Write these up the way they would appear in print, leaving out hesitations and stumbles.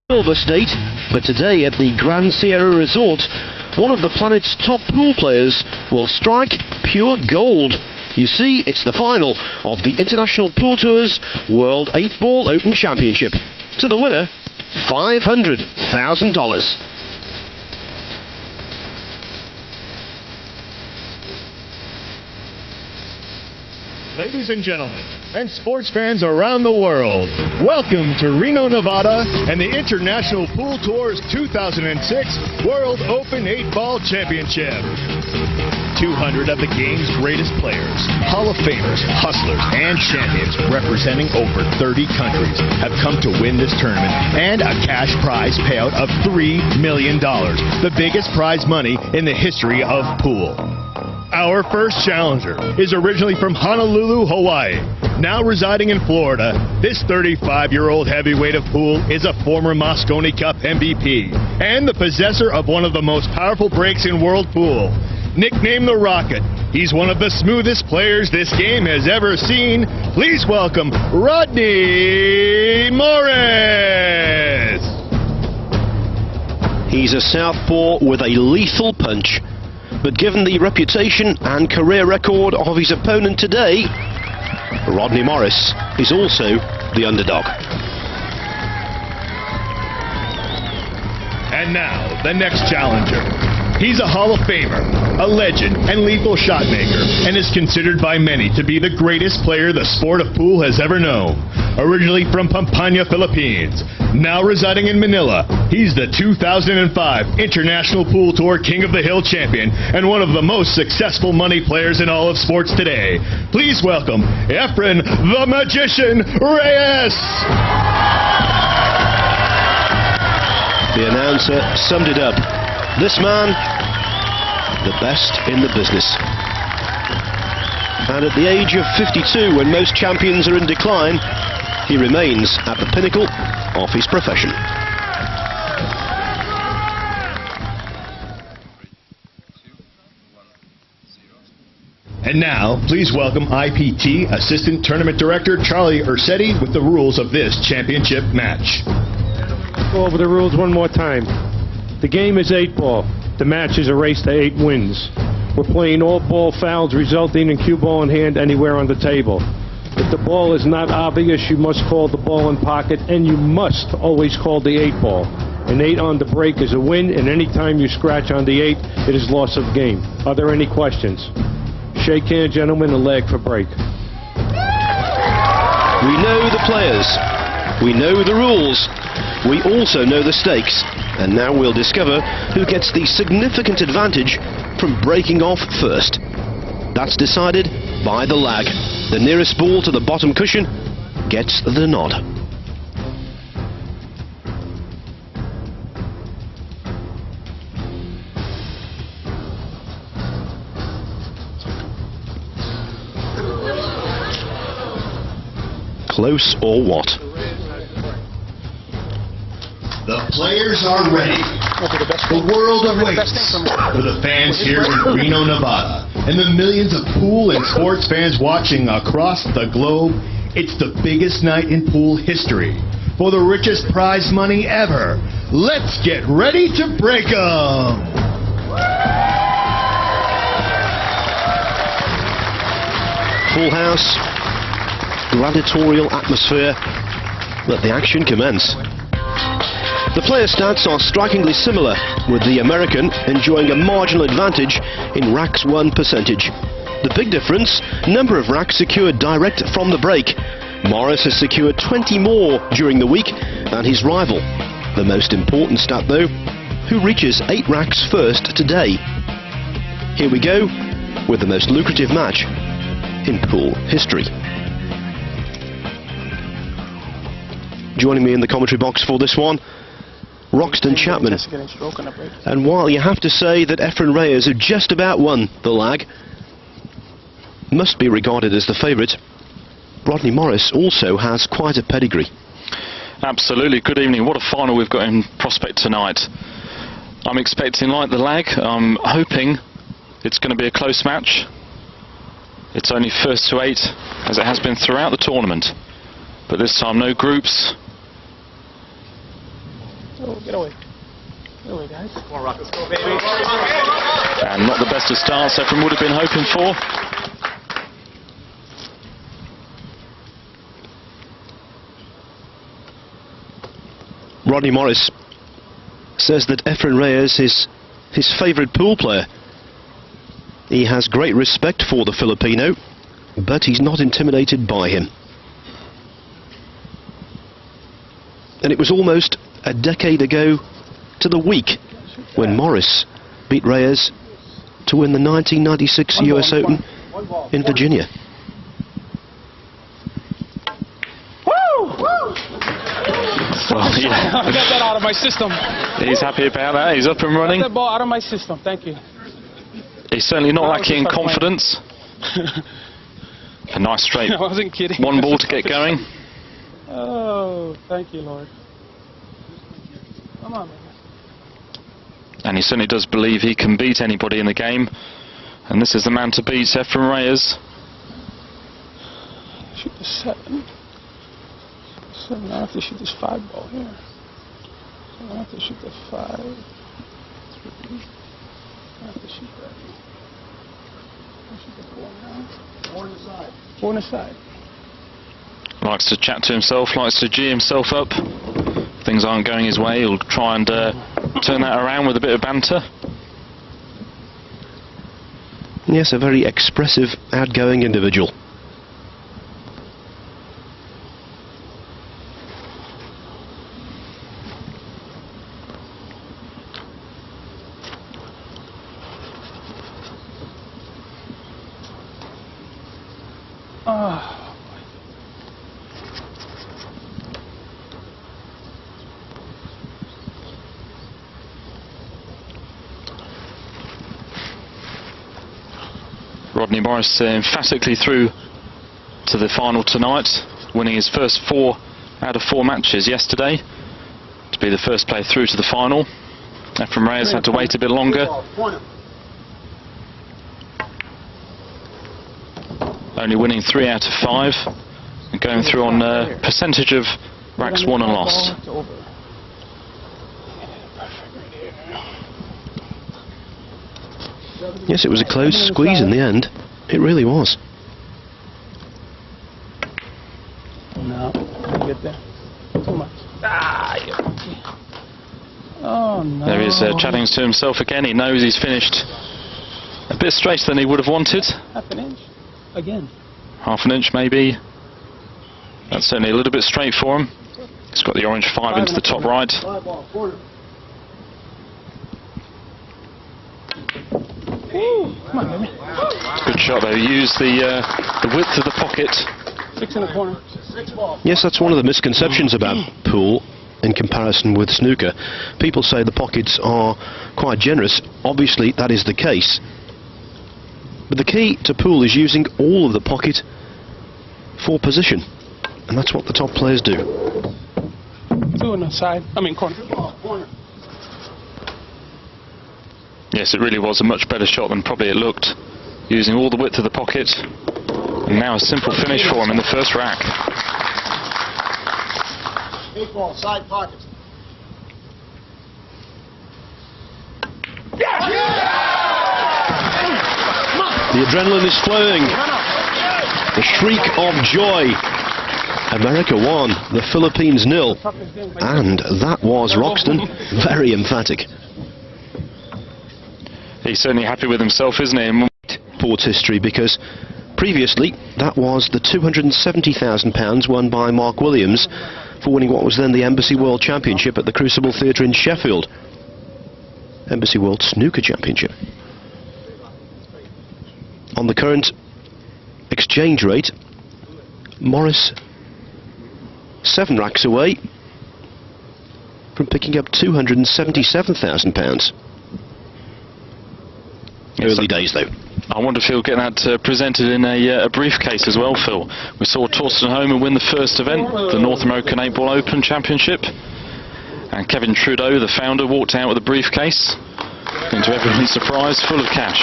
Silver State, but today at the Grand Sierra Resort, one of the planet's top pool players will strike pure gold. You see, it's the final of the International Pool Tour's World 8-Ball Open Championship. To the winner, $500,000. Ladies and gentlemen, and sports fans around the world, welcome to Reno, Nevada and the International Pool Tour's 2006 World Open 8-Ball Championship. 200 of the game's greatest players, Hall of Famers, hustlers, and champions representing over 30 countries have come to win this tournament, and a cash prize payout of $3 million, the biggest prize money in the history of pool. Our first challenger is originally from Honolulu, Hawaii. Now residing in Florida, this 35-year-old heavyweight of pool is a former Moscone Cup MVP and the possessor of one of the most powerful breaks in world pool. Nicknamed the Rocket, he's one of the smoothest players this game has ever seen. Please welcome Rodney Morris. He's a southpaw with a lethal punch. But given the reputation and career record of his opponent today, Rodney Morris is also the underdog. And now, the next challenger. He's a Hall of Famer, a legend, and lethal shot maker, and is considered by many to be the greatest player the sport of pool has ever known. Originally from Pampanga, Philippines, now residing in Manila, he's the 2005 International Pool Tour King of the Hill champion and one of the most successful money players in all of sports today. Please welcome Efren the Magician Reyes. The announcer summed it up. This man, the best in the business. And at the age of 52, when most champions are in decline, he remains at the pinnacle of his profession. And now, please welcome IPT Assistant Tournament Director Charlie Ursetti with the rules of this championship match. Go over the rules one more time. The game is 8-ball. The match is a race to 8 wins. We're playing all ball fouls resulting in cue ball in hand anywhere on the table. If the ball is not obvious, you must call the ball in pocket, and you must always call the 8-ball. An 8 on the break is a win, and any time you scratch on the 8, it is loss of game. Are there any questions? Shake hands, gentlemen, and leg for break. We know the players. We know the rules. We also know the stakes. And now we'll discover who gets the significant advantage from breaking off first. That's decided by the lag. The nearest ball to the bottom cushion gets the nod. Close or what? The players are ready. The world awaits for the fans here in Reno, Nevada, and the millions of pool and sports fans watching across the globe. It's the biggest night in pool history for the richest prize money ever. Let's get ready to break 'em. Full house, gladiatorial atmosphere. Let the action commence. The player stats are strikingly similar, with the American enjoying a marginal advantage in racks won percentage. The big difference, number of racks secured direct from the break. Morris has secured 20 more during the week than his rival. The most important stat though, who reaches 8 racks first today? Here we go with the most lucrative match in pool history. Joining me in the commentary box for this one, Roxton Chapman. And while you have to say that Efren Reyes, who just about won the lag, must be regarded as the favourite, Rodney Morris also has quite a pedigree. Absolutely. Good evening. What a final we've got in prospect tonight. I'm expecting, like the lag, I'm hoping it's going to be a close match. It's only first to 8, as it has been throughout the tournament. But this time no groups. Oh, get away. Get away, guys. Come on, Rock. Let's go, baby. And not the best of starts Efren would have been hoping for. Rodney Morris says that Efren Reyes is his favourite pool player. He has great respect for the Filipino, but he's not intimidated by him. And it was almost a decade ago to the week when Morris beat Reyes to win the 1996 US Open in Virginia. Well, yeah. I got that out of my system. He's happy about that. He's up and running. Got that ball out of my system. Thank you. He's certainly not lacking in confidence. A nice straight I wasn't kidding. one ball to get going. Oh, thank you, Lord. Come on, man. And he certainly does believe he can beat anybody in the game. And this is the man to beat, Efren Reyes. Shoot the 7. 7. I have to shoot this 5 ball here. So I have to shoot the 5. 3. I have to shoot that. I shoot the 4 now. 4 on the side. 4 on the side. Likes to chat to himself, likes to G himself up. Things aren't going his way, he'll try and turn that around with a bit of banter. Yes, a very expressive, outgoing individual. Oh. Rodney Morris emphatically through to the final tonight, winning his first 4 out of 4 matches yesterday to be the first player through to the final. Efren Reyes had to wait a bit longer. Only winning 3 out of 5 and going through on percentage of racks won and lost. Yes, it was a close squeeze in the end. It really was. No, get there. Too much. Ah, oh no. There he is chatting to himself again. He knows he's finished a bit straighter than he would have wanted. Half an inch. Again. Half an inch maybe. That's certainly a little bit straight for him. He's got the orange 5 into the top right. Come on, baby. Good shot though. Used the width of the pocket. 6 in the corner. Yes, that's one of the misconceptions about pool in comparison with snooker. People say the pockets are quite generous. Obviously, that is the case. But the key to pool is using all of the pocket for position. And that's what the top players do. 2 on the side. I mean, corner. Yes, it really was a much better shot than probably it looked. Using all the width of the pocket. And now a simple finish for him in the first rack. 8 ball, side pocket. The adrenaline is flowing. The shriek of joy. America won, the Philippines 0. And that was Roxton. Very emphatic. He's certainly happy with himself, isn't he? Sports history, because previously that was the £270,000 won by Mark Williams for winning what was then the Embassy World Championship at the Crucible Theatre in Sheffield. Embassy World Snooker Championship. On the current exchange rate, Morris 7 racks away from picking up £277,000. Early days though. I wonder if he'll get that presented in a briefcase as well, Phil. We saw Torsten Homer win the first event, the North American 8-Ball Open Championship. And Kevin Trudeau, the founder, walked out with a briefcase, and to everyone's surprise, full of cash.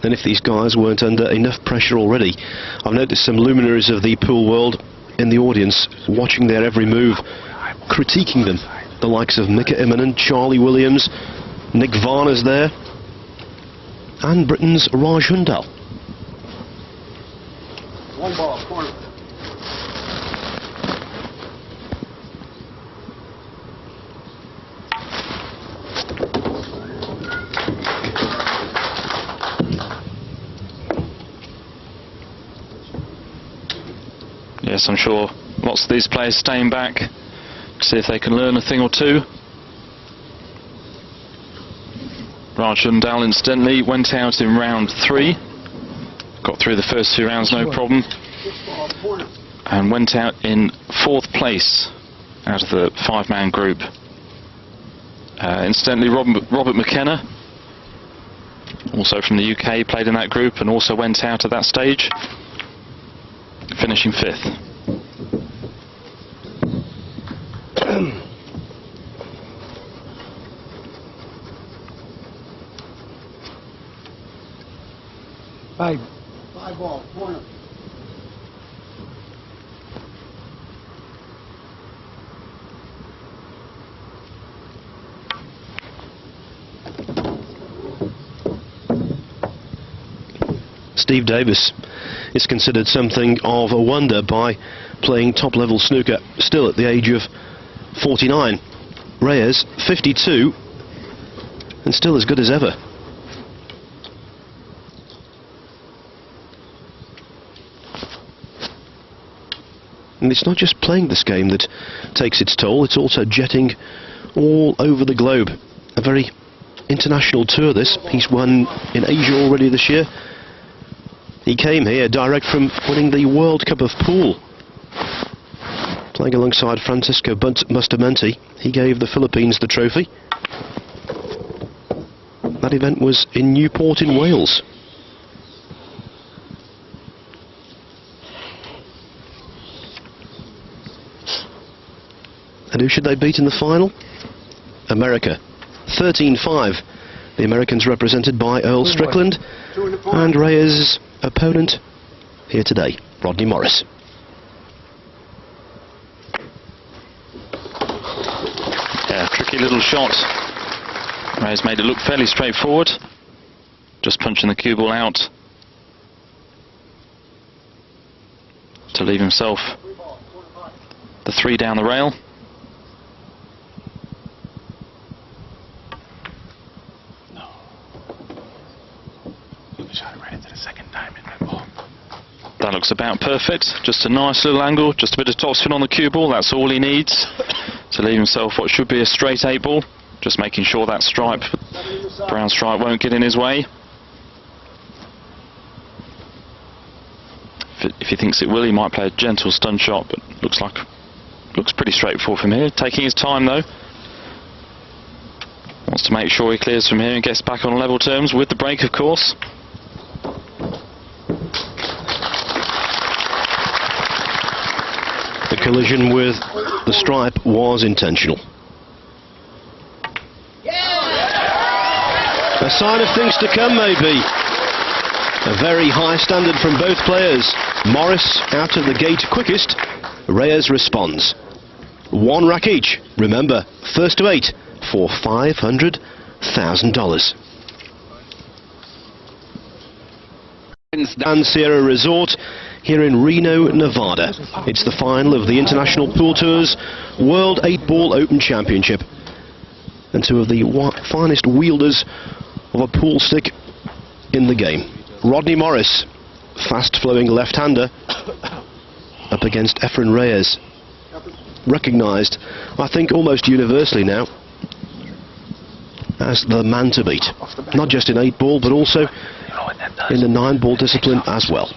than if these guys weren't under enough pressure already. I've noticed some luminaries of the pool world in the audience, watching their every move, critiquing them. The likes of Mika Immonen, Charlie Williams, Nick Varner's there, and Britain's Raj Hundal. One ball, corner. Yes, I'm sure lots of these players staying back to see if they can learn a thing or two. Raj Hundal incidentally went out in round 3, got through the first 2 rounds no problem, and went out in 4th place out of the 5-man group. Incidentally, Robert McKenna, also from the UK, played in that group and also went out at that stage, finishing 5th. Five. 5 ball, corner. Steve Davis is considered something of a wonder by playing top-level snooker, still at the age of 49. Reyes, 52, and still as good as ever. And it's not just playing this game that takes its toll, it's also jetting all over the globe. A very international tour this. He's won in Asia already this year. He came here direct from winning the World Cup of Pool. Playing alongside Francisco Bustamante, he gave the Philippines the trophy. That event was in Newport in Wales. And who should they beat in the final? America. 13-5. The Americans represented by Earl Strickland and Reyes' opponent here today, Rodney Morris. Yeah, tricky little shot. Reyes made it look fairly straightforward. Just punching the cue ball out to leave himself the 3 down the rail. That looks about perfect. Just a nice little angle, just a bit of topspin on the cue ball. That's all he needs to leave himself what should be a straight 8 ball. Just making sure that stripe, brown stripe, won't get in his way. If he thinks it will, he might play a gentle stun shot, but looks pretty straightforward from here. Taking his time though. Wants to make sure he clears from here and gets back on level terms with the break, of course. The collision with the stripe was intentional. A sign of things to come, maybe. A very high standard from both players. Morris out of the gate quickest. Reyes responds. 1 rack each. Remember, first to 8 for $500,000. And Sierra Resort here in Reno, Nevada. It's the final of the International Pool Tour's World 8-Ball Open Championship. And 2 of the finest wielders of a pool stick in the game. Rodney Morris, fast-flowing left-hander, up against Efren Reyes. Recognised, I think, almost universally now as the man to beat. Not just in 8-ball, but also in the 9-ball discipline as well.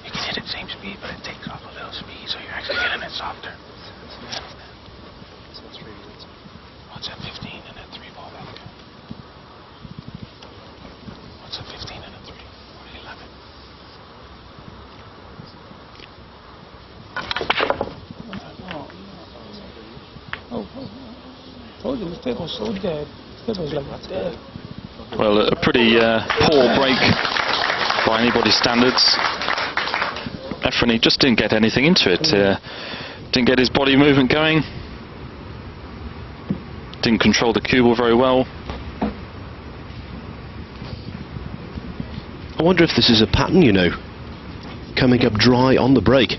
You can hit it same speed, but it takes off a little speed, so you're actually hitting it softer. What's at 15 and at 3 ball back? What's at 15 and at 3? Or 11? Oh. Told you, this table's so dead. This table's like dead. Well, a pretty poor break by anybody's standards. Efren, he just didn't get anything into it. Didn't get his body movement going. Didn't control the cue ball very well. I wonder if this is a pattern, you know, coming up dry on the break.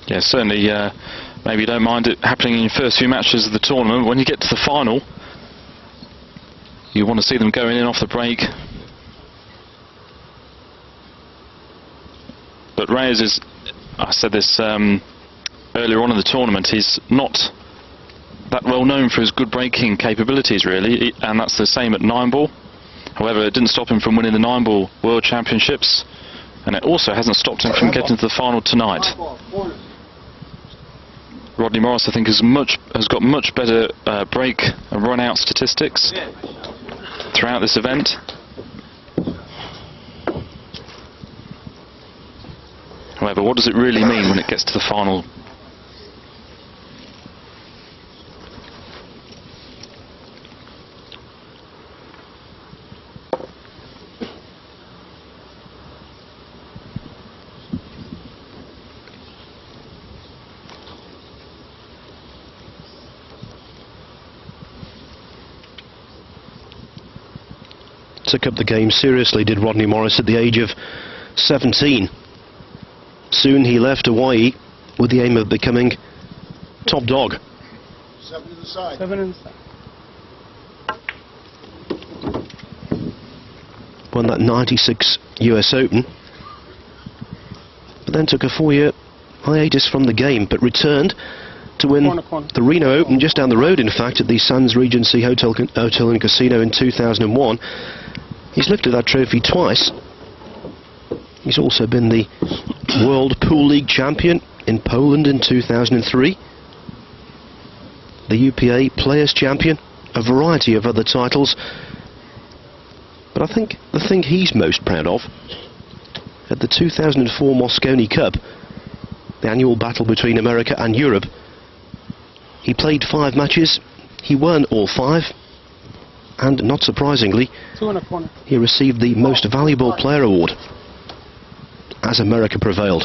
Yeah, certainly. Maybe you don't mind it happening in your first few matches of the tournament. When you get to the final, you want to see them going in off the break. But Reyes is, I said this earlier on in the tournament, he's not that well known for his good breaking capabilities, really, and that's the same at 9-ball. However, it didn't stop him from winning the 9-ball World Championships, and it also hasn't stopped him from getting to the final tonight. Rodney Morris, I think, has got much better break and run-out statistics throughout this event. However, what does it really mean when it gets to the final? Took up the game seriously, did Rodney Morris, at the age of 17. Soon he left Hawaii with the aim of becoming top dog. 7 to the side. 7 inside. Won that 96 US Open, but then took a 4-year hiatus from the game, but returned to win the Reno Open, just down the road, in fact, at the Sands Regency Hotel and Casino in 2001. He's lifted that trophy twice. He's also been the World Pool League champion in Poland in 2003, the UPA Players Champion, a variety of other titles. But I think the thing he's most proud of, at the 2004 Moscone Cup, the annual battle between America and Europe, he played 5 matches, he won all 5, and not surprisingly, 2 in a corner. he received the Most Valuable Player Award, as America prevailed.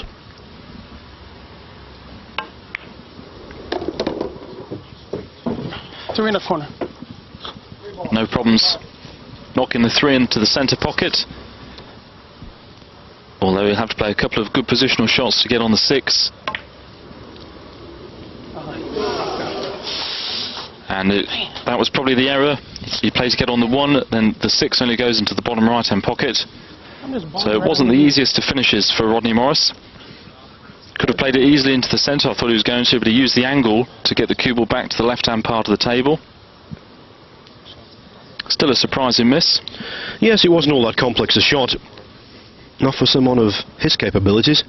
Three in a corner. No problems knocking the 3 into the centre pocket. Although he'll have to play a couple of good positional shots to get on the 6. And that was probably the error. He plays to get on the 1, then the 6 only goes into the bottom right-hand pocket. So it wasn't the easiest of finishes for Rodney Morris. Could have played it easily into the centre, I thought he was going to, but he used the angle to get the cue ball back to the left-hand part of the table. Still a surprising miss. Yes, it wasn't all that complex a shot. Not for someone of his capabilities.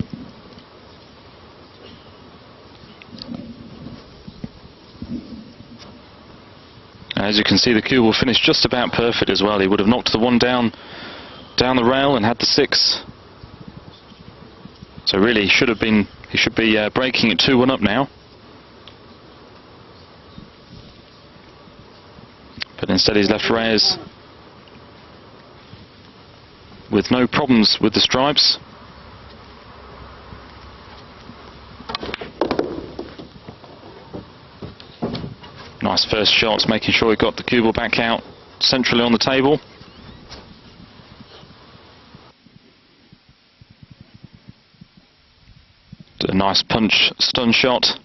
As you can see, the cue ball finished just about perfect as well. He would have knocked the 1 down the rail and had the 6. So really, he should be breaking it 2-1 up now. But instead he's left Reyes with no problems with the stripes. Nice first shot, making sure he got the cue ball back out centrally on the table. Did a nice punch stun shot.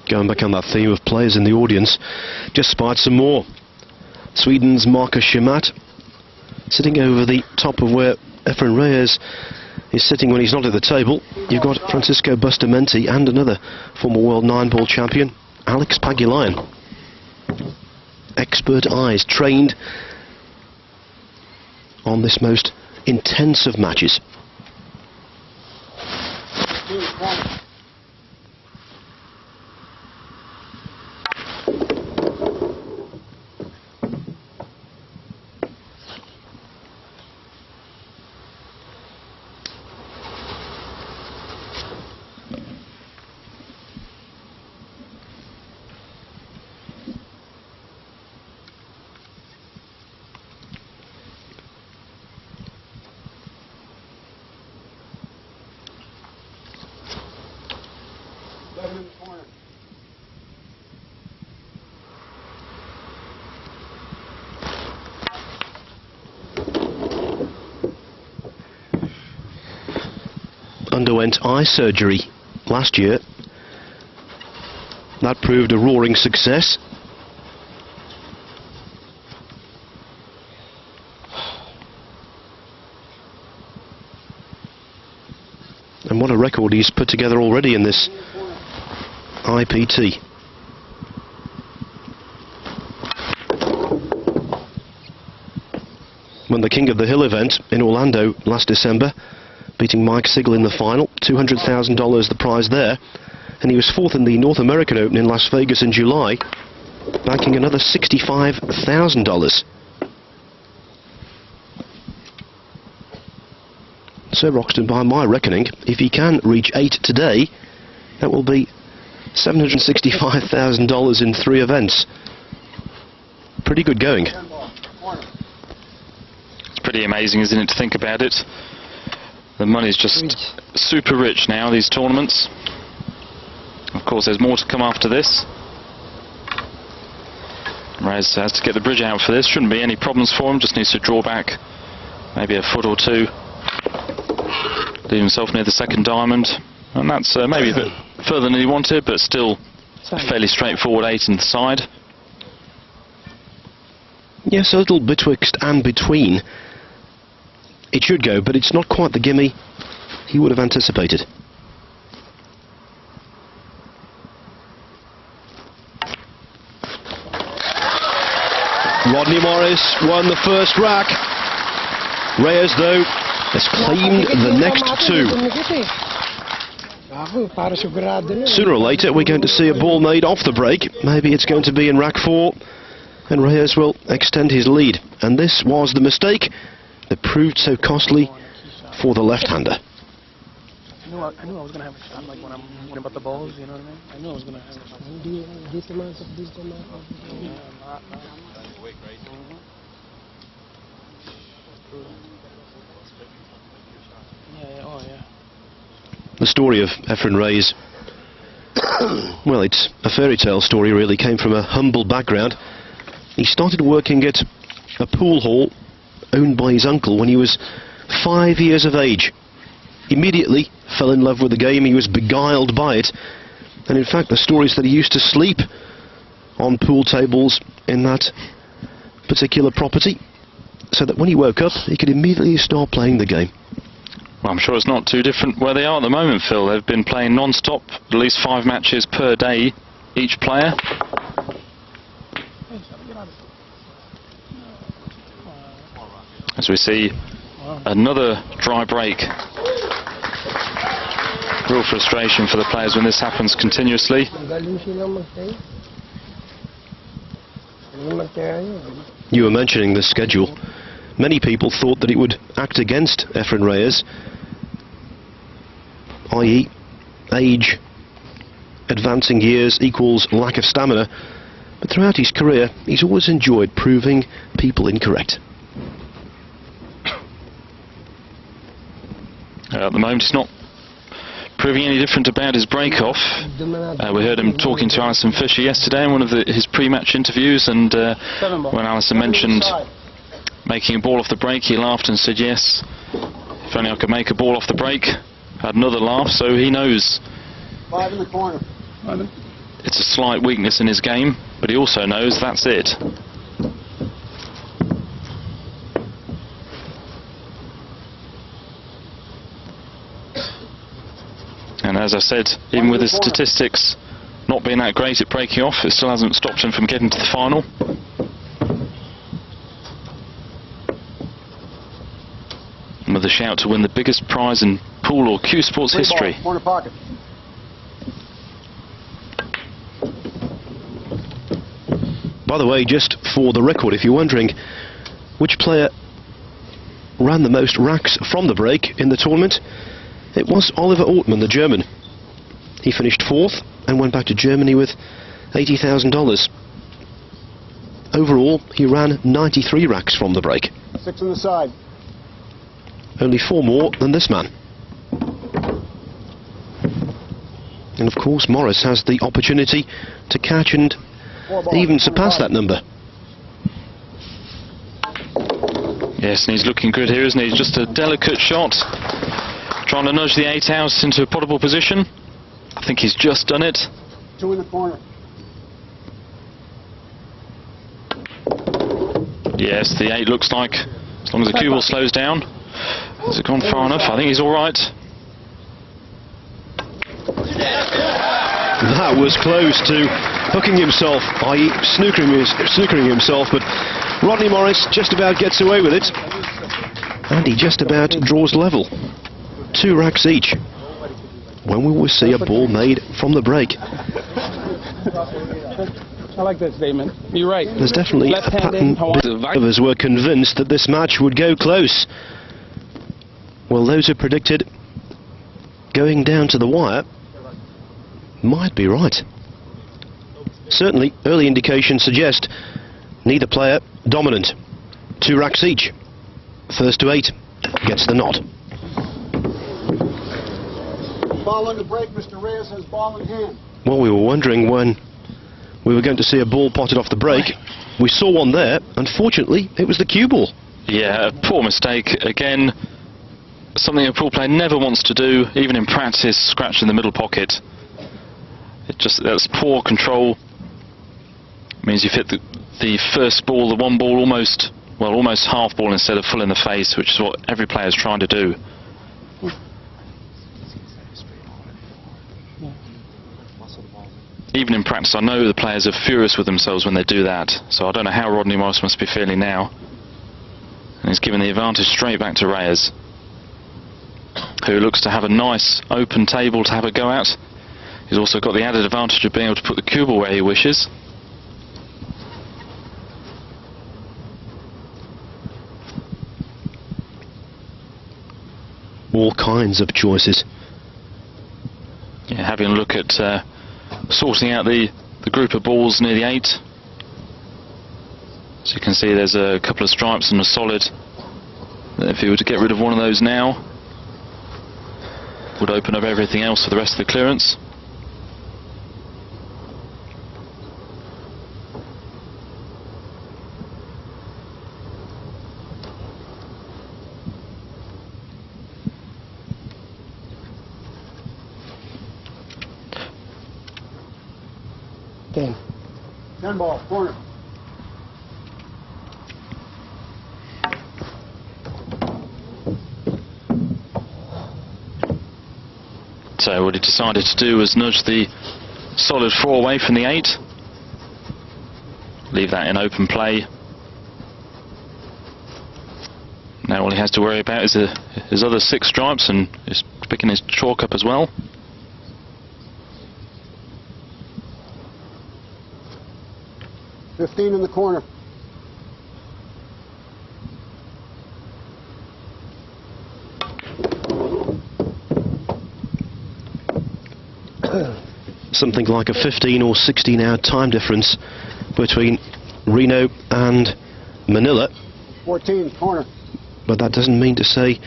Going back on that theme of players in the audience, just spied some more. Sweden's Marcus Schemat, sitting over the top of where Efren Reyes is sitting when he's not at the table. You've got Francisco Bustamante and another former world 9-ball champion, Alex Pagulayan. Expert eyes, trained on this most intense of matches. underwent eye surgery last year. That proved a roaring success. And what a record he's put together already in this IPT. Won the King of the Hill event in Orlando last December, beating Mike Sigel in the final. $200,000 the prize there. And he was fourth in the North American Open in Las Vegas in July, banking another $65,000. Sir Roxton, by my reckoning, if he can reach 8 today, that will be $765,000 in 3 events. Pretty good going. It's pretty amazing, isn't it, to think about it? The money's just super rich now, these tournaments. Of course, there's more to come after this. Reyes has to get the bridge out for this. Shouldn't be any problems for him, just needs to draw back maybe a foot or two. Leave himself near the second diamond, and that's maybe a bit further than he wanted, but still a fairly straightforward 8 in the side. Yes, a little betwixt and between. It should go, but it's not quite the gimme he would have anticipated. Rodney Morris won the first rack. Reyes, though, has claimed the next 2. Sooner or later, we're going to see a ball made off the break. Maybe it's going to be in rack 4, and Reyes will extend his lead. And this was the mistake that proved so costly for the left-hander. I knew I was going to have a shot, like when I'm winning about the balls, you know what I mean? I knew I was going to have a shot. The story of Efren Reyes, well, it's a fairy tale story really, came from a humble background. He started working at a pool hall owned by his uncle when he was 5 years of age. Immediately fell in love with the game, he was beguiled by it, and in fact the story is that he used to sleep on pool tables in that particular property, so that when he woke up he could immediately start playing the game. Well, I'm sure it's not too different where they are at the moment, Phil. They've been playing non-stop, at least 5 matches per day, each player. As we see another dry break. Real frustration for the players when this happens continuously. You were mentioning the schedule. Many people thought that it would act against Efren Reyes, i.e. age, advancing years equals lack of stamina, but throughout his career he's always enjoyed proving people incorrect. At the moment he's not proving any different about his break-off. We heard him talking to Alison Fisher yesterday in one of his pre-match interviews, and when Alison mentioned making a ball off the break, he laughed and said, yes, if only I could make a ball off the break. Had another laugh, so he knows 5 in the corner. It's a slight weakness in his game, but he also knows that's it. And as I said, even with his statistics not being that great at breaking off, it still hasn't stopped him from getting to the final. And with a shout to win the biggest prize in pool or Q Sports history. Corner pocket. By the way, just for the record, if you're wondering which player ran the most racks from the break in the tournament, it was Oliver Ortmann, the German. He finished 4th and went back to Germany with $80,000. Overall, he ran 93 racks from the break. 6 on the side. Only 4 more than this man. And of course Morris has the opportunity to catch and even surpass that number. Yes, and he's looking good here, isn't he? Just a delicate shot. Trying to nudge the 8 out into a potable position. I think he's just done it. 2 in the corner. Yes, the 8 looks like, as long as the cue ball slows down. Has it gone far enough? I think he's all right. That was close to hooking himself, i.e. snookering himself, but Rodney Morris just about gets away with it. And he just about draws level. 2 racks each. When will we see a ball made from the break? I like that statement. You're right. There's definitely a pattern. Others were convinced that this match would go close. Well, those who predicted going down to the wire might be right. Certainly, early indications suggest neither player dominant. 2 racks each. First to 8 gets the nod. Ball on the break. Mr. Reyes has ball in hand. Well, we were wondering when we were going to see a ball potted off the break. We saw one there. Unfortunately, it was the cue ball. Yeah, a poor mistake. Again, something a pool player never wants to do, even in practice, scratch in the middle pocket. That's poor control. It means you've hit the first ball, the one ball, almost half ball instead of full in the face, which is what every player is trying to do. Even in practice, I know the players are furious with themselves when they do that, so I don't know how Rodney Morris must be feeling now. And he's given the advantage straight back to Reyes, who looks to have a nice open table to have a go at. He's also got the added advantage of being able to put the cue ball where he wishes. All kinds of choices. Yeah, having a look at sorting out the group of balls near the 8. So you can see there's a couple of stripes and a solid. If he were to get rid of one of those now, would open up everything else for the rest of the clearance. Game. 10 ball, corner. So what he decided to do was nudge the solid 4 away from the 8. Leave that in open play. Now all he has to worry about is his other 6 stripes, and is picking his chalk up as well. $15 in the corner. Something like a 15 or 16 hour time difference between Reno and Manila. 14, corner. But that doesn't mean to say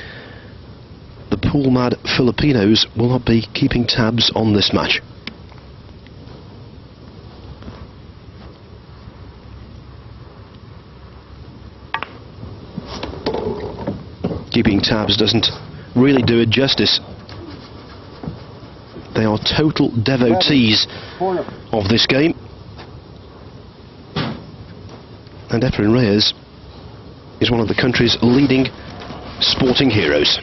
the pool mad Filipinos will not be keeping tabs on this match. Keeping tabs doesn't really do it justice. They are total devotees of this game. And Efren Reyes is one of the country's leading sporting heroes.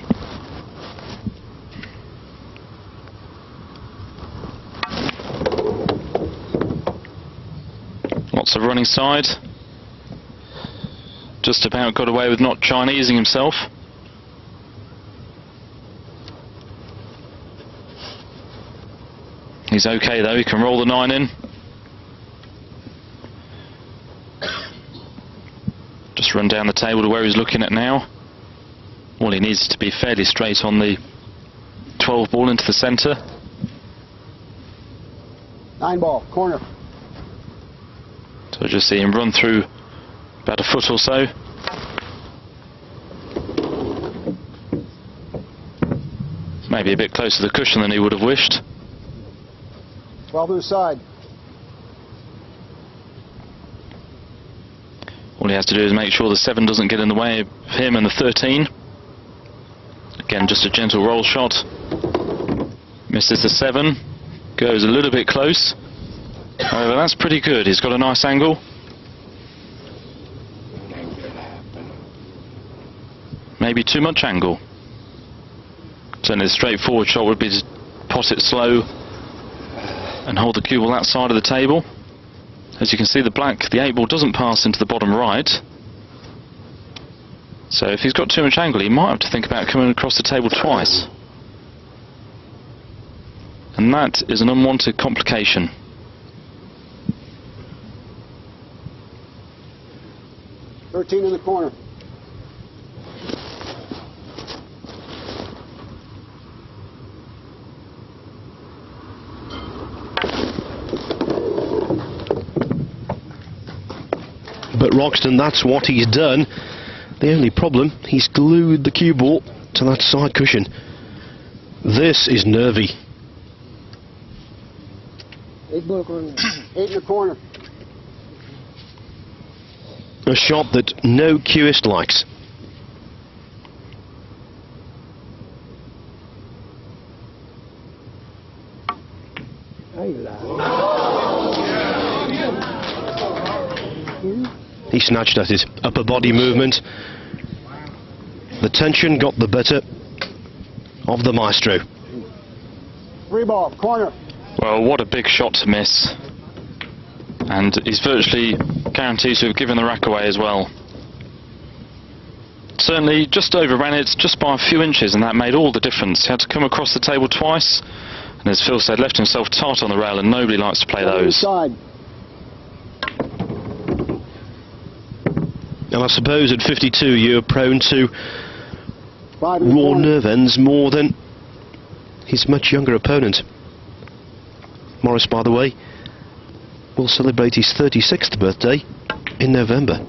Lots of running side. Just about got away with not Chinesing himself. He's okay though, he can roll the 9 in. Just run down the table to where he's looking at now. All he needs to be fairly straight on the 12 ball into the centre. 9 ball, corner. So just see him run through about a foot or so. Maybe a bit closer to the cushion than he would have wished. 12 to the side. All he has to do is make sure the 7 doesn't get in the way of him and the 13. Again, just a gentle roll shot. Misses the 7. Goes a little bit close. However, that's pretty good. He's got a nice angle. Maybe too much angle. Certainly the straightforward shot would be to pot it slow and hold the cue ball that side of the table. As you can see, the 8 ball doesn't pass into the bottom right. So if he's got too much angle, he might have to think about coming across the table twice. And that is an unwanted complication. $13 in the corner. But Roxton, that's what he's done. The only problem, he's glued the cue ball to that side cushion. This is nervy. 8 in the corner. A shot that no cueist likes. He snatched at his upper body movement. The tension got the better of the maestro. 3 ball, corner. Well, what a big shot to miss. And he's virtually guaranteed to have given the rack away as well. Certainly just overran it just by a few inches, and that made all the difference. He had to come across the table twice, and as Phil said, left himself tight on the rail, and nobody likes to play those. And I suppose at 52 you're prone to raw nerve ends more than his much younger opponent. Morris, by the way, will celebrate his 36th birthday in November.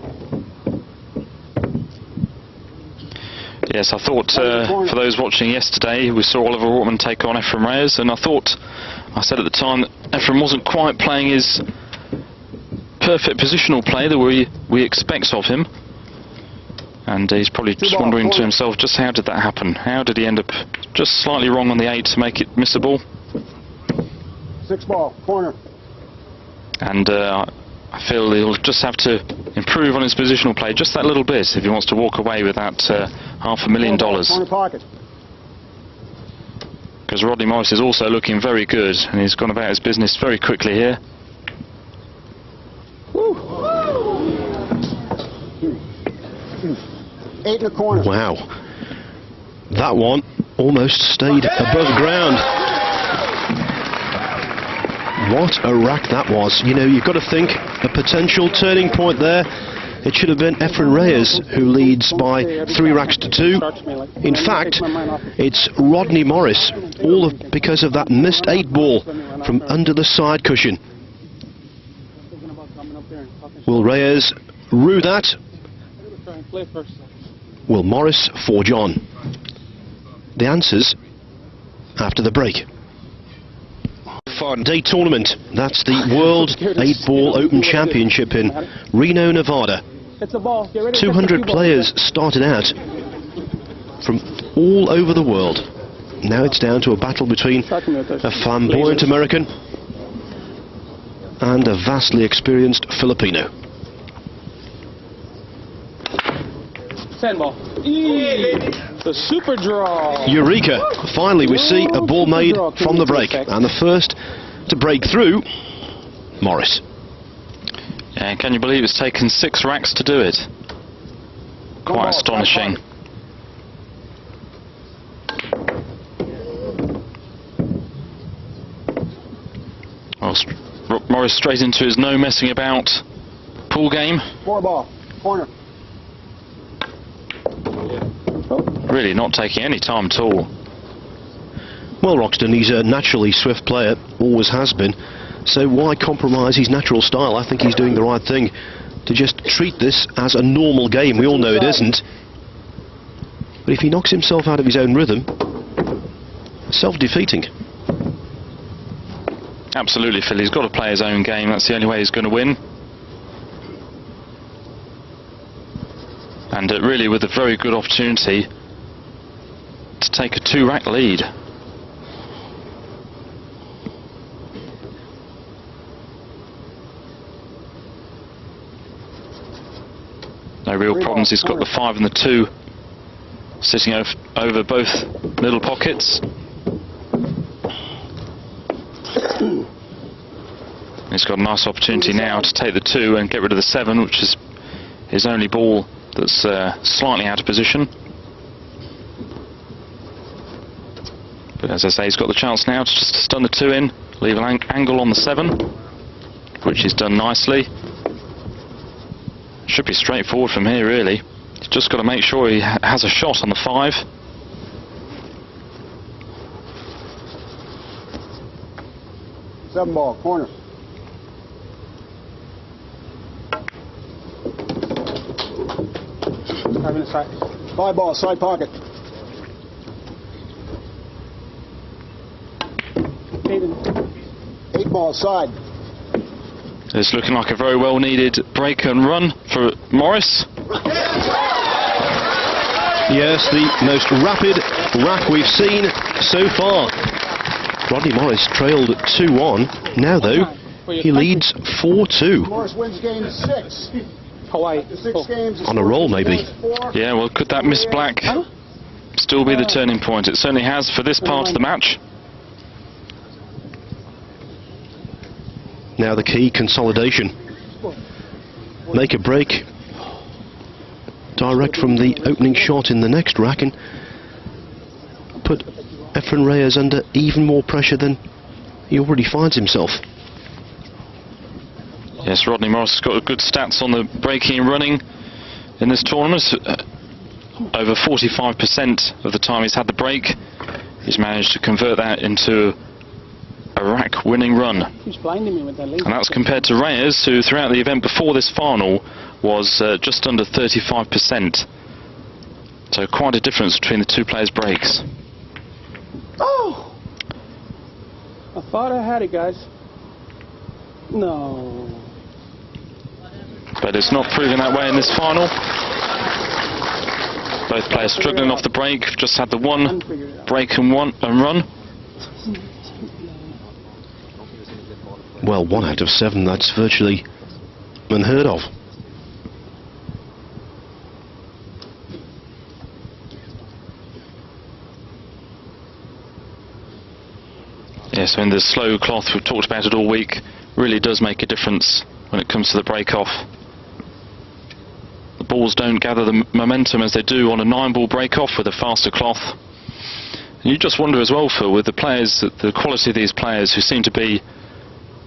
Yes, I thought for those watching yesterday, we saw Oliver Wortman take on Efren Reyes, and I said at the time that Efren wasn't quite playing his perfect positional play that we expect of him, and he's probably just wondering to himself, just how did that happen? How did he end up just slightly wrong on the 8 to make it missable? 6 ball, corner. And I feel he'll just have to improve on his positional play just that little bit if he wants to walk away with that $500,000. Corner pocket. Because Rodney Morris is also looking very good, and he's gone about his business very quickly here. 8 in the corner. Wow. That one almost stayed above ground. What a rack that was. You know, you've got to think a potential turning point there. It should have been Efren Reyes who leads by 3 racks to 2. In fact, it's Rodney Morris, all because of that missed 8 ball from under the side cushion. Will Reyes rue that? Will Morris forge on? The answers after the break. Day tournament. That's the World 8-Ball Open Championship in Reno, Nevada. 200 players started out from all over the world. Now it's down to a battle between a flamboyant American and a vastly experienced Filipino. 10 ball. The super draw. Eureka! Finally we see a ball made from the break, and the first to break through, Morris. Yeah, and can you believe it's taken 6 racks to do it? Quite astonishing. Well, Morris straight into his no messing about pool game. 4 ball, corner. Really not taking any time at all. Well, Roxton, he's a naturally swift player, always has been, so why compromise his natural style? I think he's doing the right thing to just treat this as a normal game. We all know it isn't. But if he knocks himself out of his own rhythm, self-defeating. Absolutely, Phil. He's got to play his own game. That's the only way he's going to win. And really with a very good opportunity to take a 2-rack lead. No real problems. He's got the 5 and the 2 sitting over both middle pockets. He's got a nice opportunity now to take the 2 and get rid of the 7, which is his only ball that's slightly out of position. But as I say, he's got the chance now to just stun the 2 in, leave an angle on the 7, which he's done nicely. Should be straightforward from here, really. He's just got to make sure he has a shot on the 5. Seven ball, corner. Five ball, side pocket. Eight ball, side. It's looking like a very well needed break and run for Morris. Yes, the most rapid rack we've seen so far. Rodney Morris trailed 2-1. Now, though, he leads 4-2. Morris wins game 6. Hawaii. After 6 games, On a roll, maybe. Yeah, well, could that miss black still be the turning point? It certainly has for this part of the match. Now the key, consolidation. Make a break direct from the opening shot in the next rack and put Efren Reyes under even more pressure than he already finds himself. Yes, Rodney Morris has got good stats on the breaking and running in this tournament. Over 45% of the time he's had the break, he's managed to convert that into a rack winning run. He's blinding me with that laser. And that's compared to Reyes, who throughout the event before this final was just under 35%. So quite a difference between the two players' breaks. Oh! I thought I had it, guys. No. But it's not proving that way in this final. Both players struggling off the break, just had the one break and run. Well, 1 out of 7, that's virtually unheard of. Yeah, so in the slow cloth, we've talked about it all week, really does make a difference when it comes to the break-off. The balls don't gather the momentum as they do on a 9-ball break-off with a faster cloth. And you just wonder as well, Phil, with the players, the quality of these players who seem to be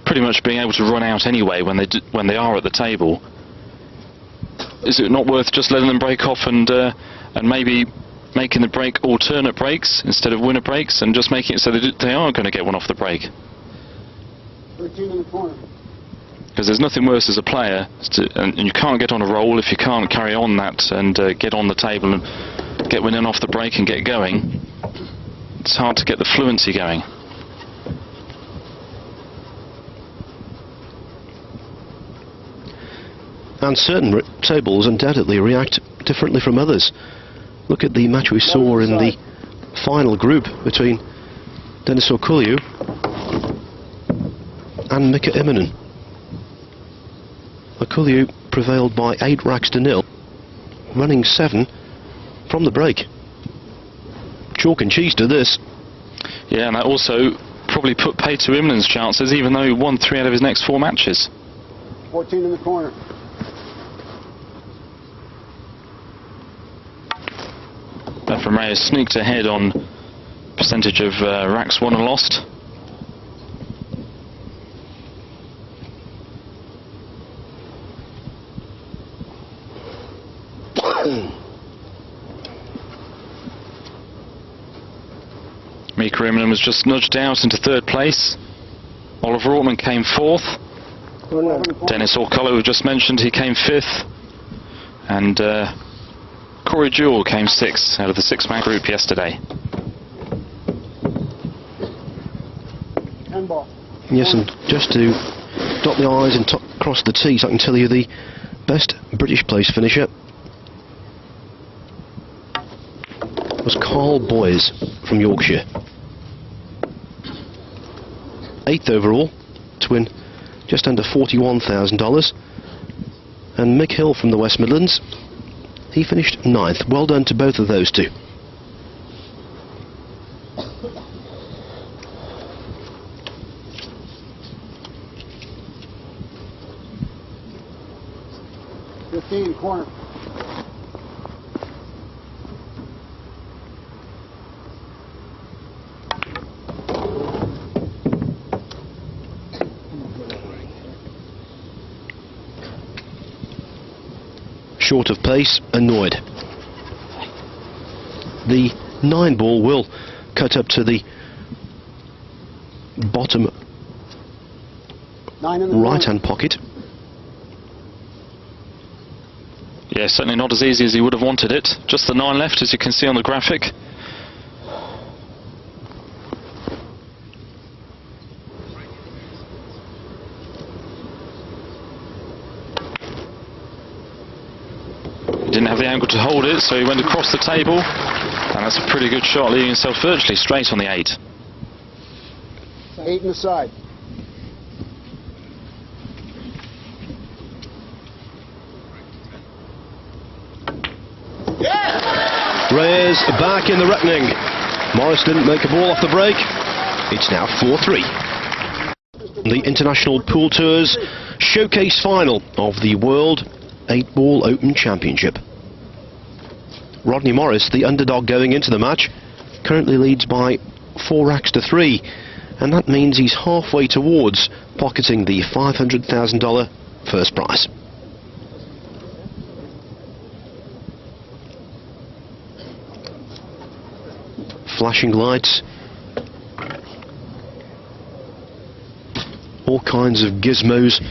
pretty much being able to run out anyway when they are at the table. Is it not worth just letting them break off and maybe making the break alternate breaks instead of winner breaks, and just making it so that they are going to get one off the break? 13 in the corner. Because there's nothing worse as a player, and you can't get on a roll if you can't carry on that and get on the table and get winning off the break and get going. It's hard to get the fluency going. And certain tables undoubtedly react differently from others. Look at the match we saw in the final group between Denis Okulyu and Mika Immonen. Okulyu prevailed by 8 racks to 0, running 7 from the break. Chalk and cheese to this. Yeah, and that also probably put pay to Immonen's chances, even though he won 3 out of his next 4 matches. 14 in the corner. Efren Reyes sneaked ahead on percentage of racks won and lost. Mika Immonen was just nudged out into 3rd place. Oliver Ortman came 4th. Denis Okulyu, who just mentioned, he came 5th. And Corey Jewell came 6th out of the 6-man group yesterday. 10 ball. Yes, and just to dot the I's and cross the T's, I can tell you the best British place finisher was Carl Boyes from Yorkshire. 8th overall to win just under $41,000. And Mick Hill from the West Midlands, he finished 9th. Well done to both of those two. Corner. Short of pace, annoyed. The 9 ball will cut up to the bottom right-hand pocket. Yeah, certainly not as easy as he would have wanted it. Just the 9 left, as you can see on the graphic. He didn't have the angle to hold it, so he went across the table. And that's a pretty good shot, leaving himself virtually straight on the 8. 8 in the side. Reyes back in the reckoning. Morris didn't make a ball off the break. It's now 4-3. The International Pool Tours showcase final of the World 8-Ball Open Championship. Rodney Morris, the underdog going into the match, currently leads by 4 racks to 3, and that means he's halfway towards pocketing the $500,000 first prize. Flashing lights, all kinds of gizmos,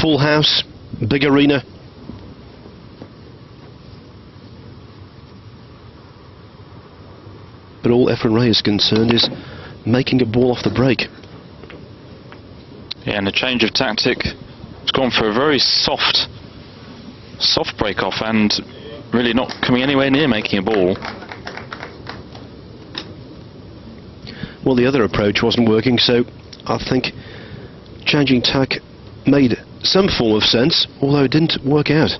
full house, big arena. But all Efren Reyes is concerned is making a ball off the break. Yeah, and a change of tactic. It's gone for a very soft break off and really not coming anywhere near making a ball. Well, the other approach wasn't working, so I think changing tack made some form of sense, although it didn't work out.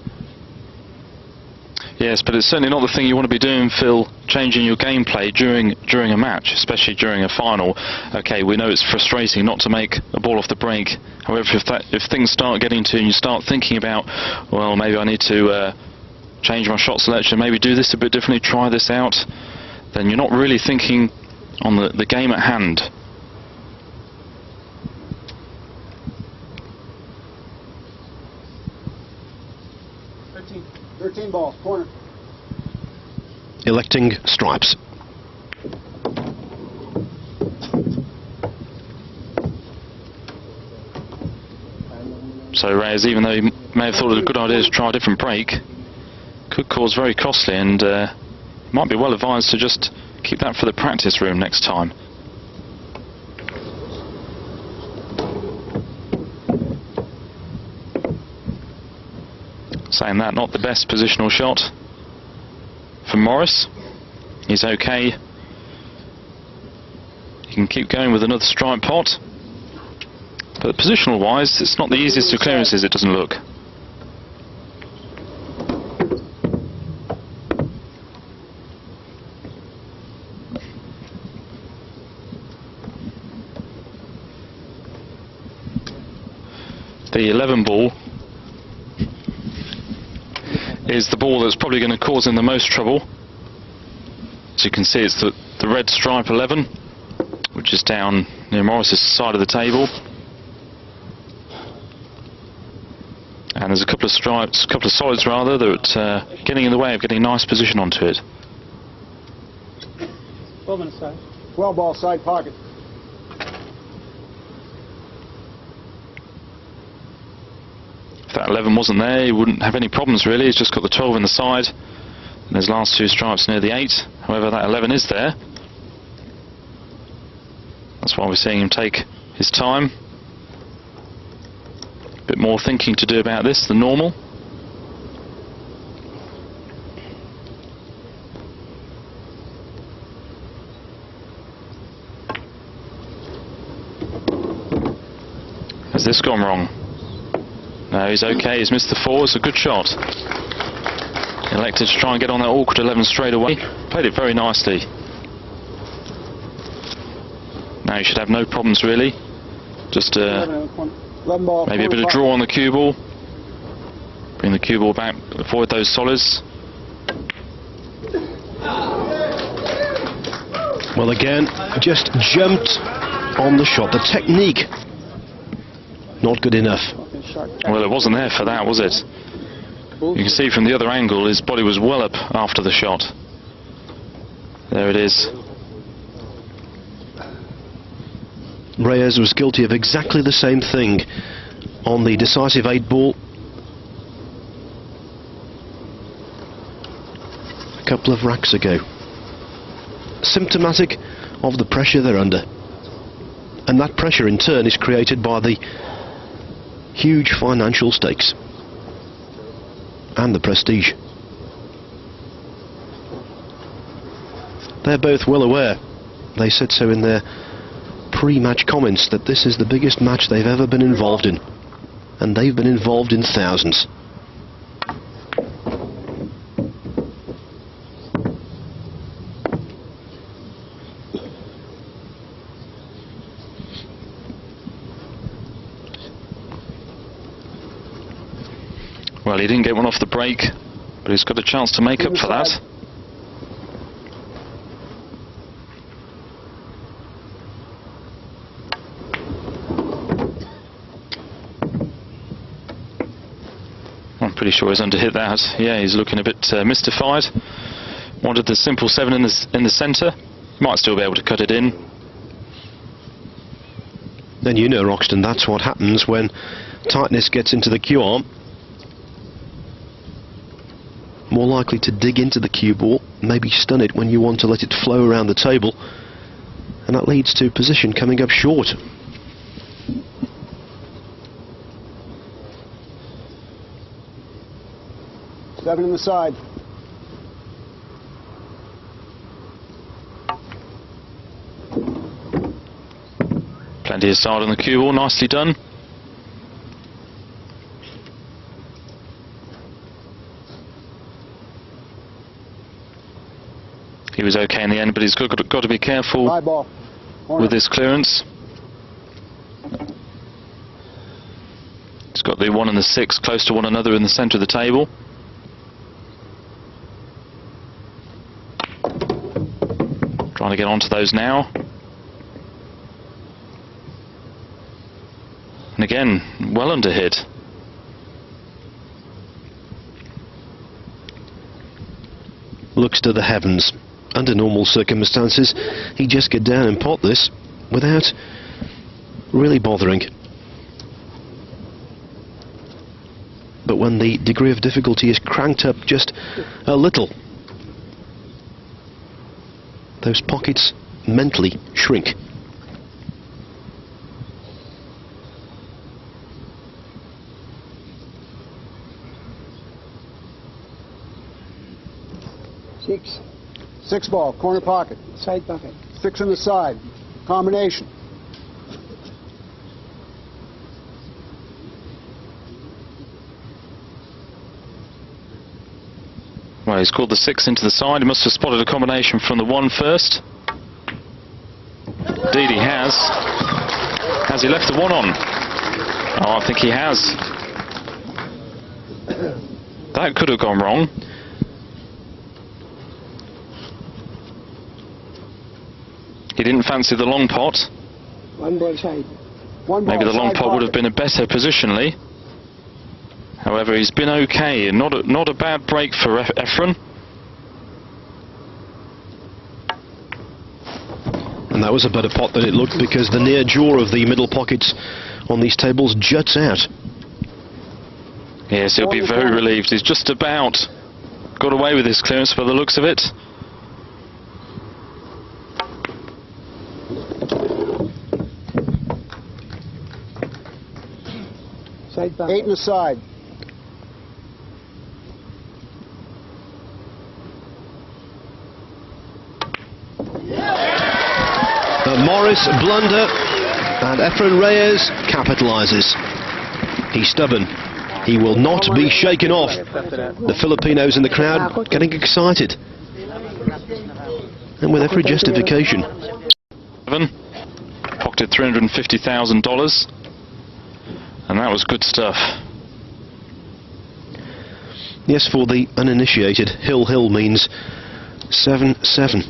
Yes, but it's certainly not the thing you want to be doing, Phil, changing your gameplay during a match, especially during a final. Okay, we know it's frustrating not to make a ball off the break. However, if things start getting to you and you start thinking about, well, maybe I need to change my shot selection, maybe do this a bit differently, try this out, then you're not really thinking on the game at hand. Thirteen balls, corner. Electing stripes. So Reyes, even though he may have thought it was a good idea to try a different break, could cause very costly, and might be well advised to just keep that for the practice room next time. Saying that, not the best positional shot for Morris. He's okay. He can keep going with another stripe pot. But positional wise, it's not the easiest of clearances, it doesn't look. The 11 ball is the ball that's probably going to cause him the most trouble. As you can see, it's the red stripe 11, which is down near Morris's side of the table. And there's a couple of stripes, a couple of solids rather, that are getting in the way of getting a nice position onto it. 12 on the side. 12 ball, side pocket. If that 11 wasn't there, he wouldn't have any problems really. He's just got the 12 in the side, and his last 2 stripes near the 8. However, that 11 is there. That's why we're seeing him take his time. A bit more thinking to do about this than normal. Has this gone wrong? No, he's okay. He's missed the 4. It's a good shot. Elected to try and get on that awkward 11 straight away. Played it very nicely. Now he should have no problems really. Just maybe a bit of draw on the cue ball. Bring the cue ball back, avoid those solids. Well, again, just jumped on the shot. The technique, not good enough. Well, it wasn't there for that, was it? You can see from the other angle, his body was well up after the shot. There it is. Reyes was guilty of exactly the same thing on the decisive 8 ball a couple of racks ago. Symptomatic of the pressure they're under, and that pressure in turn is created by the huge financial stakes and the prestige. They're both well aware, they said so in their pre-match comments, that this is the biggest match they've ever been involved in, and they've been involved in thousands. Well, he didn't get one off the break, but he's got a chance to make up for that. I'm pretty sure he's underhit that. Yeah, he's looking a bit mystified. Wanted the simple 7 in the centre. Might still be able to cut it in. Then you know, Roxton, that's what happens when tightness gets into the cue arm. More likely to dig into the cue ball, maybe stun it when you want to let it flow around the table, and that leads to position coming up short. Seven in the side. Plenty of side on the cue ball, nicely done. He was okay in the end, but he's got to be careful with this clearance. He's got the 1 and the 6 close to one another in the centre of the table. Trying to get onto those now. And again, well underhit. Looks to the heavens. Under normal circumstances, he'd just get down and pot this without really bothering. But when the degree of difficulty is cranked up just a little, those pockets mentally shrink. Six ball, corner pocket. Side pocket. 6 in the side. Combination. Well, he's called the 6 into the side. He must have spotted a combination from the 1 first. Indeed he has. Has he left the 1 on? Oh, I think he has. That could have gone wrong. He didn't fancy the long pot. One ball side. Maybe the long pot would have been a better positionally. However, he's been okay. Not a bad break for Efren. And that was a better pot than it looked, because the near jaw of the middle pockets on these tables juts out. Yes, he'll be very relieved. He's just about got away with his clearance by the looks of it. Side pocket. 8 in the side. Morris blunder, And Efren Reyes capitalises. He's stubborn. He will not be shaken off. The Filipinos in the crowd getting excited. And with every justification. Pocketed $350,000. And that was good stuff. Yes, for the uninitiated, Hill means 7-7.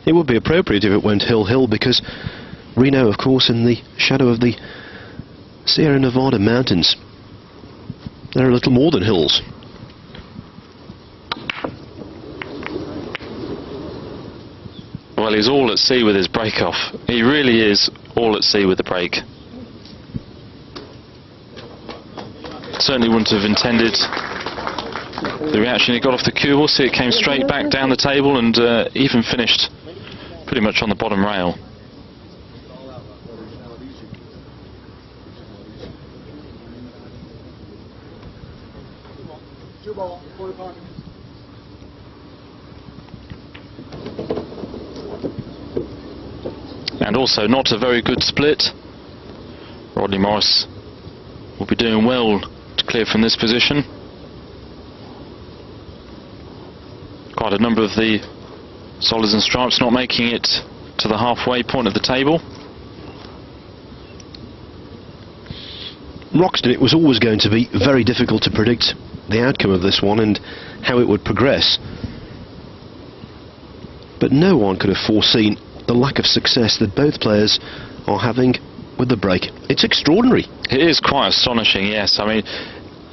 It would be appropriate if it went Hill because Reno, of course, in the shadow of the Sierra Nevada mountains. They're a little more than hills. Well, he's all at sea with his break-off. He really is all at sea with the break. Certainly wouldn't have intended the reaction he got off the cue ball. See, it came straight back down the table and even finished pretty much on the bottom rail. And also not a very good split. Rodney Morris will be doing well to clear from this position. Quite a number of the solids and stripes not making it to the halfway point of the table. Roxton, it was always going to be very difficult to predict the outcome of this one and how it would progress. But no one could have foreseen the lack of success that both players are having with the break. It's extraordinary. It is quite astonishing, yes. I mean,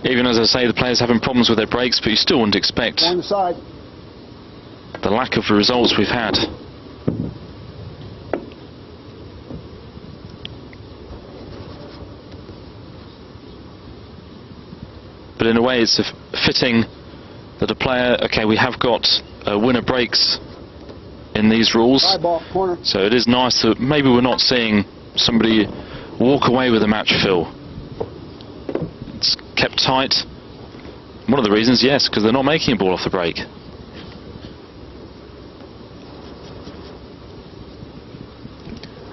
even as I say, the players having problems with their breaks, but you still wouldn't expect the lack of results we've had. But in a way, it's fitting that a player, okay, we have got winner breaks in these rules, so it is nice that maybe we're not seeing somebody walk away with a match, Phil. It's kept tight. One of the reasons, yes, because they're not making a ball off the break.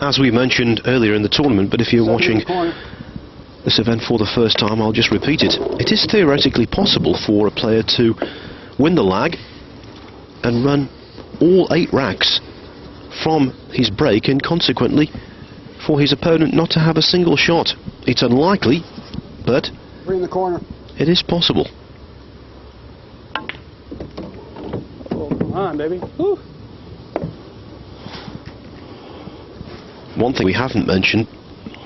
As we mentioned earlier in the tournament, but if you're watching this event for the first time, I'll just repeat it. It is theoretically possible for a player to win the lag and run all 8 racks from his break, and consequently for his opponent not to have a single shot. It's unlikely, but in the corner. It is possible. Oh, come on, baby. Woo. One thing we haven't mentioned,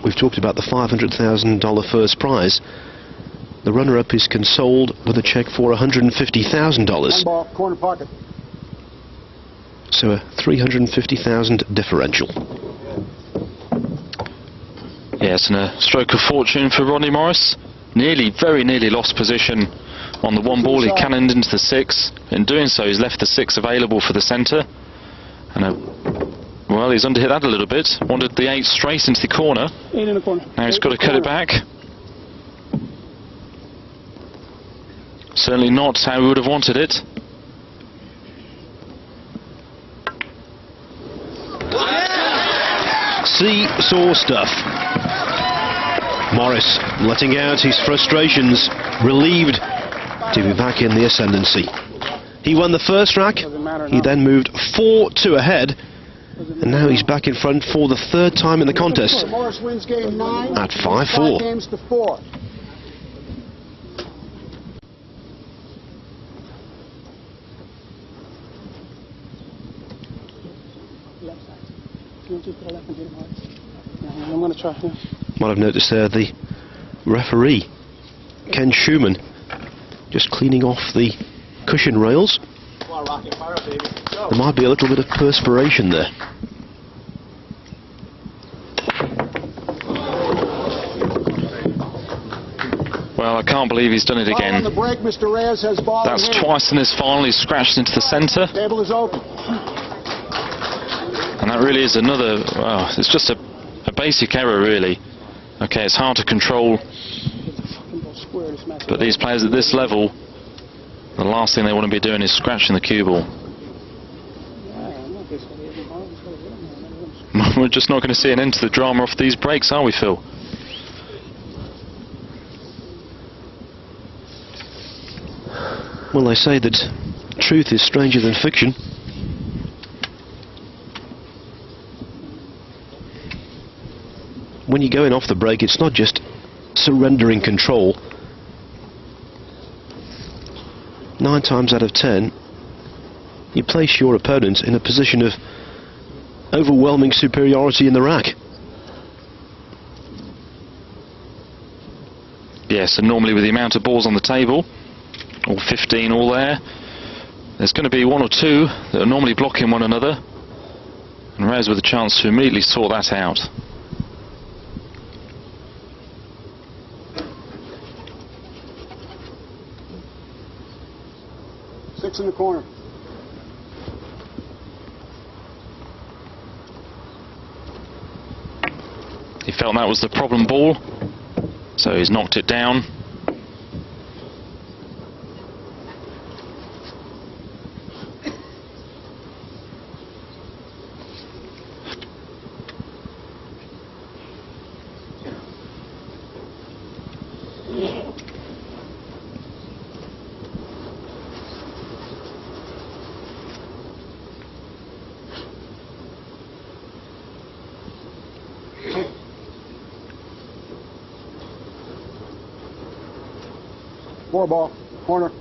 we've talked about the $500,000 first prize. The runner-up is consoled with a cheque for $150,000. Ball, corner pocket. So a $350,000 differential. Yes, and a stroke of fortune for Rodney Morris. Very nearly lost position on the one ball. He cannoned into the 6. In doing so, he's left the 6 available for the centre. And well, he's underhit that a little bit. Wanted the 8 straight into the corner. 8 in the corner. Now he's got to cut it back. Certainly not how we would have wanted it. Seesaw stuff. Morris letting out his frustrations, relieved to be back in the ascendancy. He won the first rack, he then moved 4-2 ahead, and now he's back in front for the 3rd time in the contest Morris wins game 9 at 5-4. games to 4. I'm going to try. Yeah. Might have noticed there the referee, Ken Schumann, just cleaning off the cushion rails. There might be a little bit of perspiration there. Well, I can't believe he's done it again. On the break, Mr. Reyes has ball. That's twice in this final. He's scratched into the centre. Table is open. And that really is another, well, it's just a basic error really. Okay, it's hard to control, but these players at this level, the last thing they want to be doing is scratching the cue ball. Yeah, I'm not We're just not going to see an end to the drama off these breaks, are we, Phil? Well, they say that truth is stranger than fiction. When you're going off the break, it's not just surrendering control. 9 times out of 10, you place your opponent in a position of overwhelming superiority in the rack. Yes, and normally with the amount of balls on the table, all 15 all there, there's going to be 1 or 2 that are normally blocking one another, and Reyes with a chance to immediately sort that out. Six in the corner. He felt that was the problem ball, so he's knocked it down. Four ball, corner.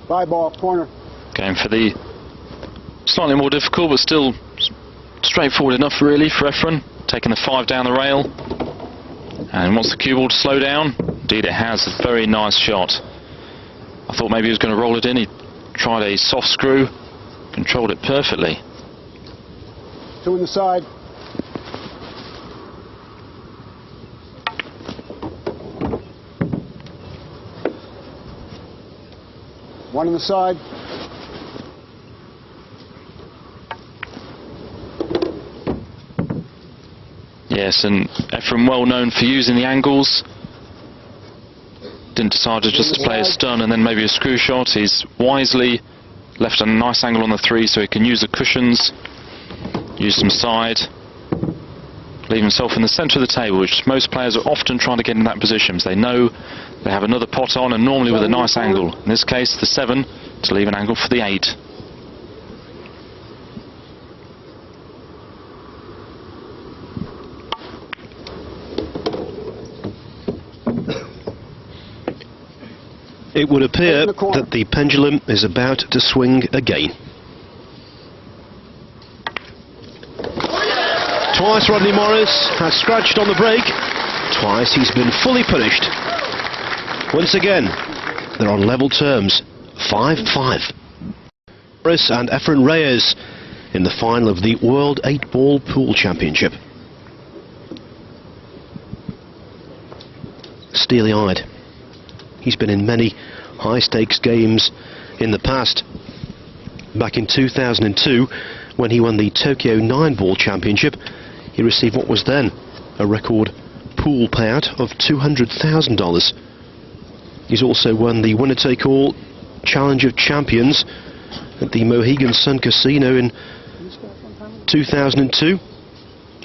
Five ball, corner. Going for the slightly more difficult, but still straightforward enough, really, for Efren. Taking the 5 down the rail. And wants the cue ball to slow down. Indeed it has, a very nice shot. I thought maybe he was going to roll it in. He tried a soft screw, controlled it perfectly. 2 in the side. One in the side. Yes, and Efren well known for using the angles. Didn't decide just to play a stun and then maybe a screw shot. He's wisely left a nice angle on the 3 so he can use the cushions, use some side, leave himself in the centre of the table, which most players are often trying to get in that position because they know they have another pot on, and normally with a nice angle. In this case, the 7 to leave an angle for the 8. It would appear that the pendulum is about to swing again. Twice Rodney Morris has scratched on the break. Twice he's been fully punished. Once again, they're on level terms, 5-5. Morris and Efren Reyes in the final of the World 8-Ball Pool Championship. Steely-eyed. He's been in many high-stakes games in the past. Back in 2002, when he won the Tokyo 9-Ball Championship, he received what was then a record pool payout of $200,000. He's also won the winner-take-all Challenge of Champions at the Mohegan Sun Casino in 2002.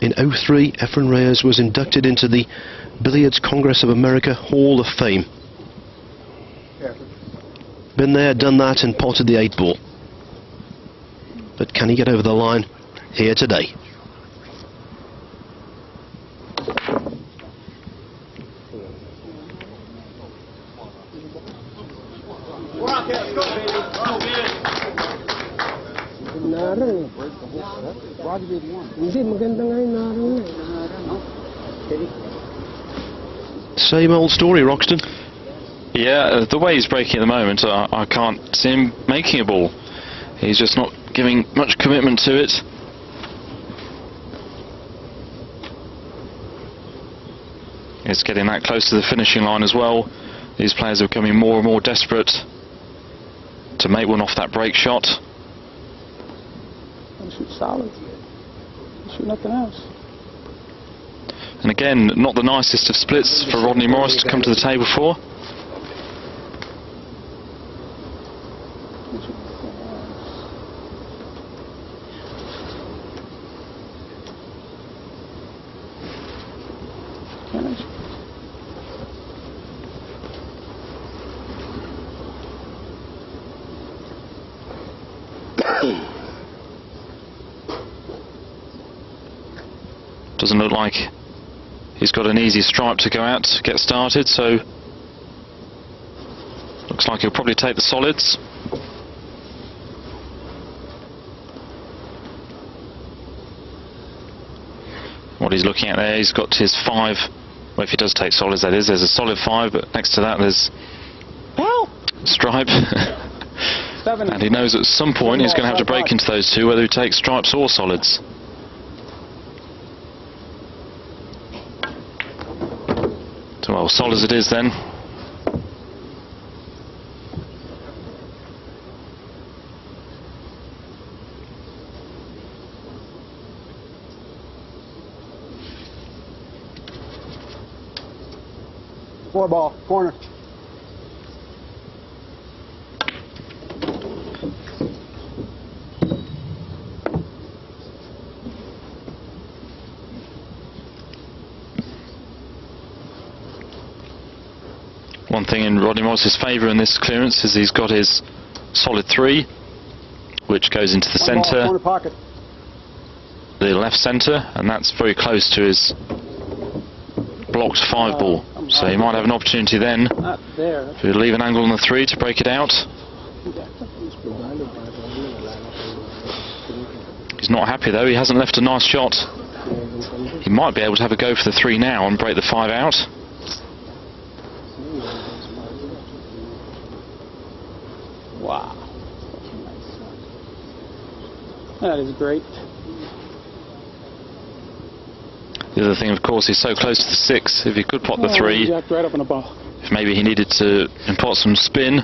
In 2003, Efren Reyes was inducted into the Billiards Congress of America Hall of Fame. Been there, done that, and potted the 8-ball. But can he get over the line here today? Same old story, Roxton. Yeah, the way he's breaking at the moment, I can't see him making a ball. He's just not giving much commitment to it. It's getting that close to the finishing line as well. These players are becoming more and more desperate to make one off that break shot. shoot solid. Shoot nothing else. And again, not the nicest of splits for Rodney Morris to come to the table for. Doesn't look like he's got an easy stripe to go out to get started, so looks like he'll probably take the solids. What he's looking at there, he's got his 5. Well, if he does take solids, that is. There's a solid 5, but next to that there's stripe. And he knows at some point he's going to have to break into those two, whether he takes stripes or solids. So, well, solids it is then. Four ball, corner. One thing in Rodney Morris's favour in this clearance is he's got his solid 3, which goes into the centre, Corner pocket. the left centre, and that's very close to his blocked 5 ball. So he might have an opportunity then Not there. to leave an angle on the 3 to break it out. He's not happy though, he hasn't left a nice shot. He might be able to have a go for the 3 now and break the 5 out. Wow. That is great. The other thing, of course, he's so close to the 6. If he could pot the 3, Jacked right up on the ball. if maybe he needed to impart some spin,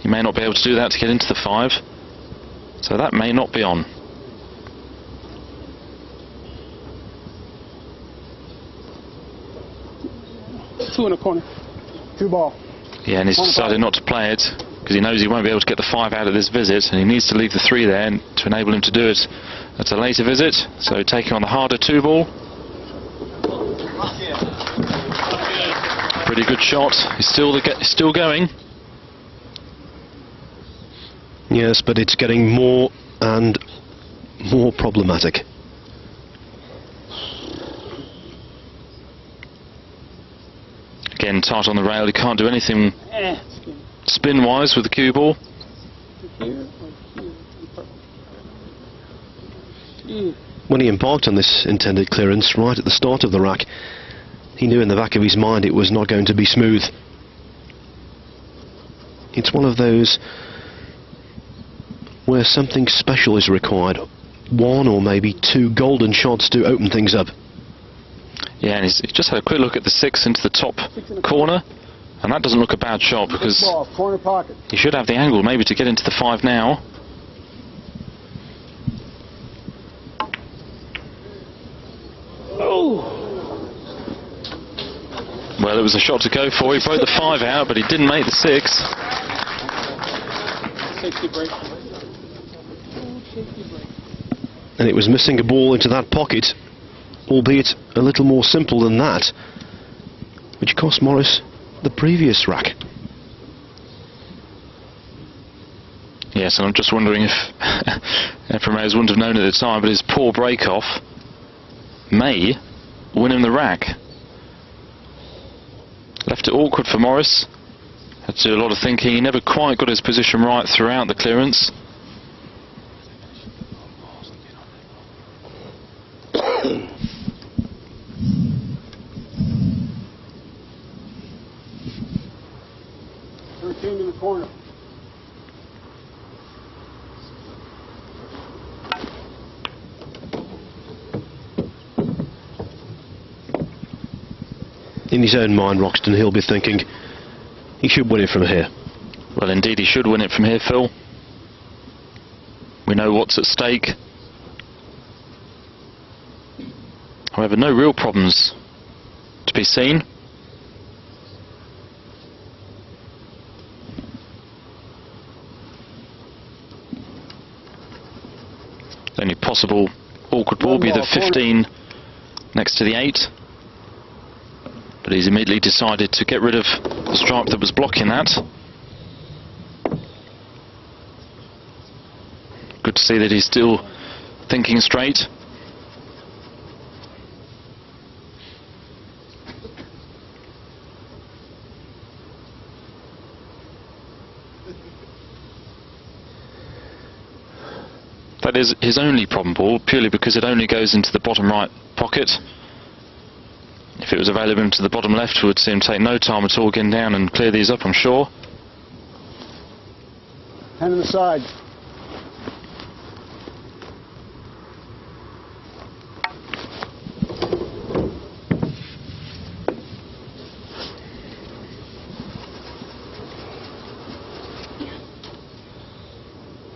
he may not be able to do that to get into the 5. So that may not be on. Two in the corner. 2 ball. Yeah, and he's decided not to play it because he knows he won't be able to get the 5 out of this visit, and he needs to leave the 3 there and to enable him to do it at a later visit. So taking on the harder 2 ball. Pretty good shot. He's still going. Yes, but it's getting more and more problematic. Again, tight on the rail. He can't do anything spin-wise with the cue ball. When he embarked on this intended clearance right at the start of the rack, he knew in the back of his mind it was not going to be smooth. It's one of those where something special is required. 1 or maybe 2 golden shots to open things up. Yeah, and he's just had a quick look at the 6 into the top corner, and that doesn't look a bad shot because Ball, corner pocket. he should have the angle maybe to get into the 5 now. Oh! Well, it was a shot to go for. He broke the 5 out, but he didn't make the 6. Safety break. And it was missing a ball into that pocket, albeit a little more simple than that, which cost Morris the previous rack. Yes, and I'm just wondering if Efren Reyes wouldn't have known at the time, but his poor break-off may win him the rack. Left it awkward for Morris. Had to do a lot of thinking. He never quite got his position right throughout the clearance. In the corner. In his own mind, Roxton, he'll be thinking he should win it from here. Well, indeed, he should win it from here, Phil. We know what's at stake. However, no real problems to be seen. The only possible awkward ball be the 15 next to the 8. But he's immediately decided to get rid of the stripe that was blocking that. Good to see that he's still thinking straight. That is his only problem ball, purely because it only goes into the bottom right pocket. If it was available into the bottom left, it would see him take no time at all getting down and clear these up, I'm sure. 10 on the side.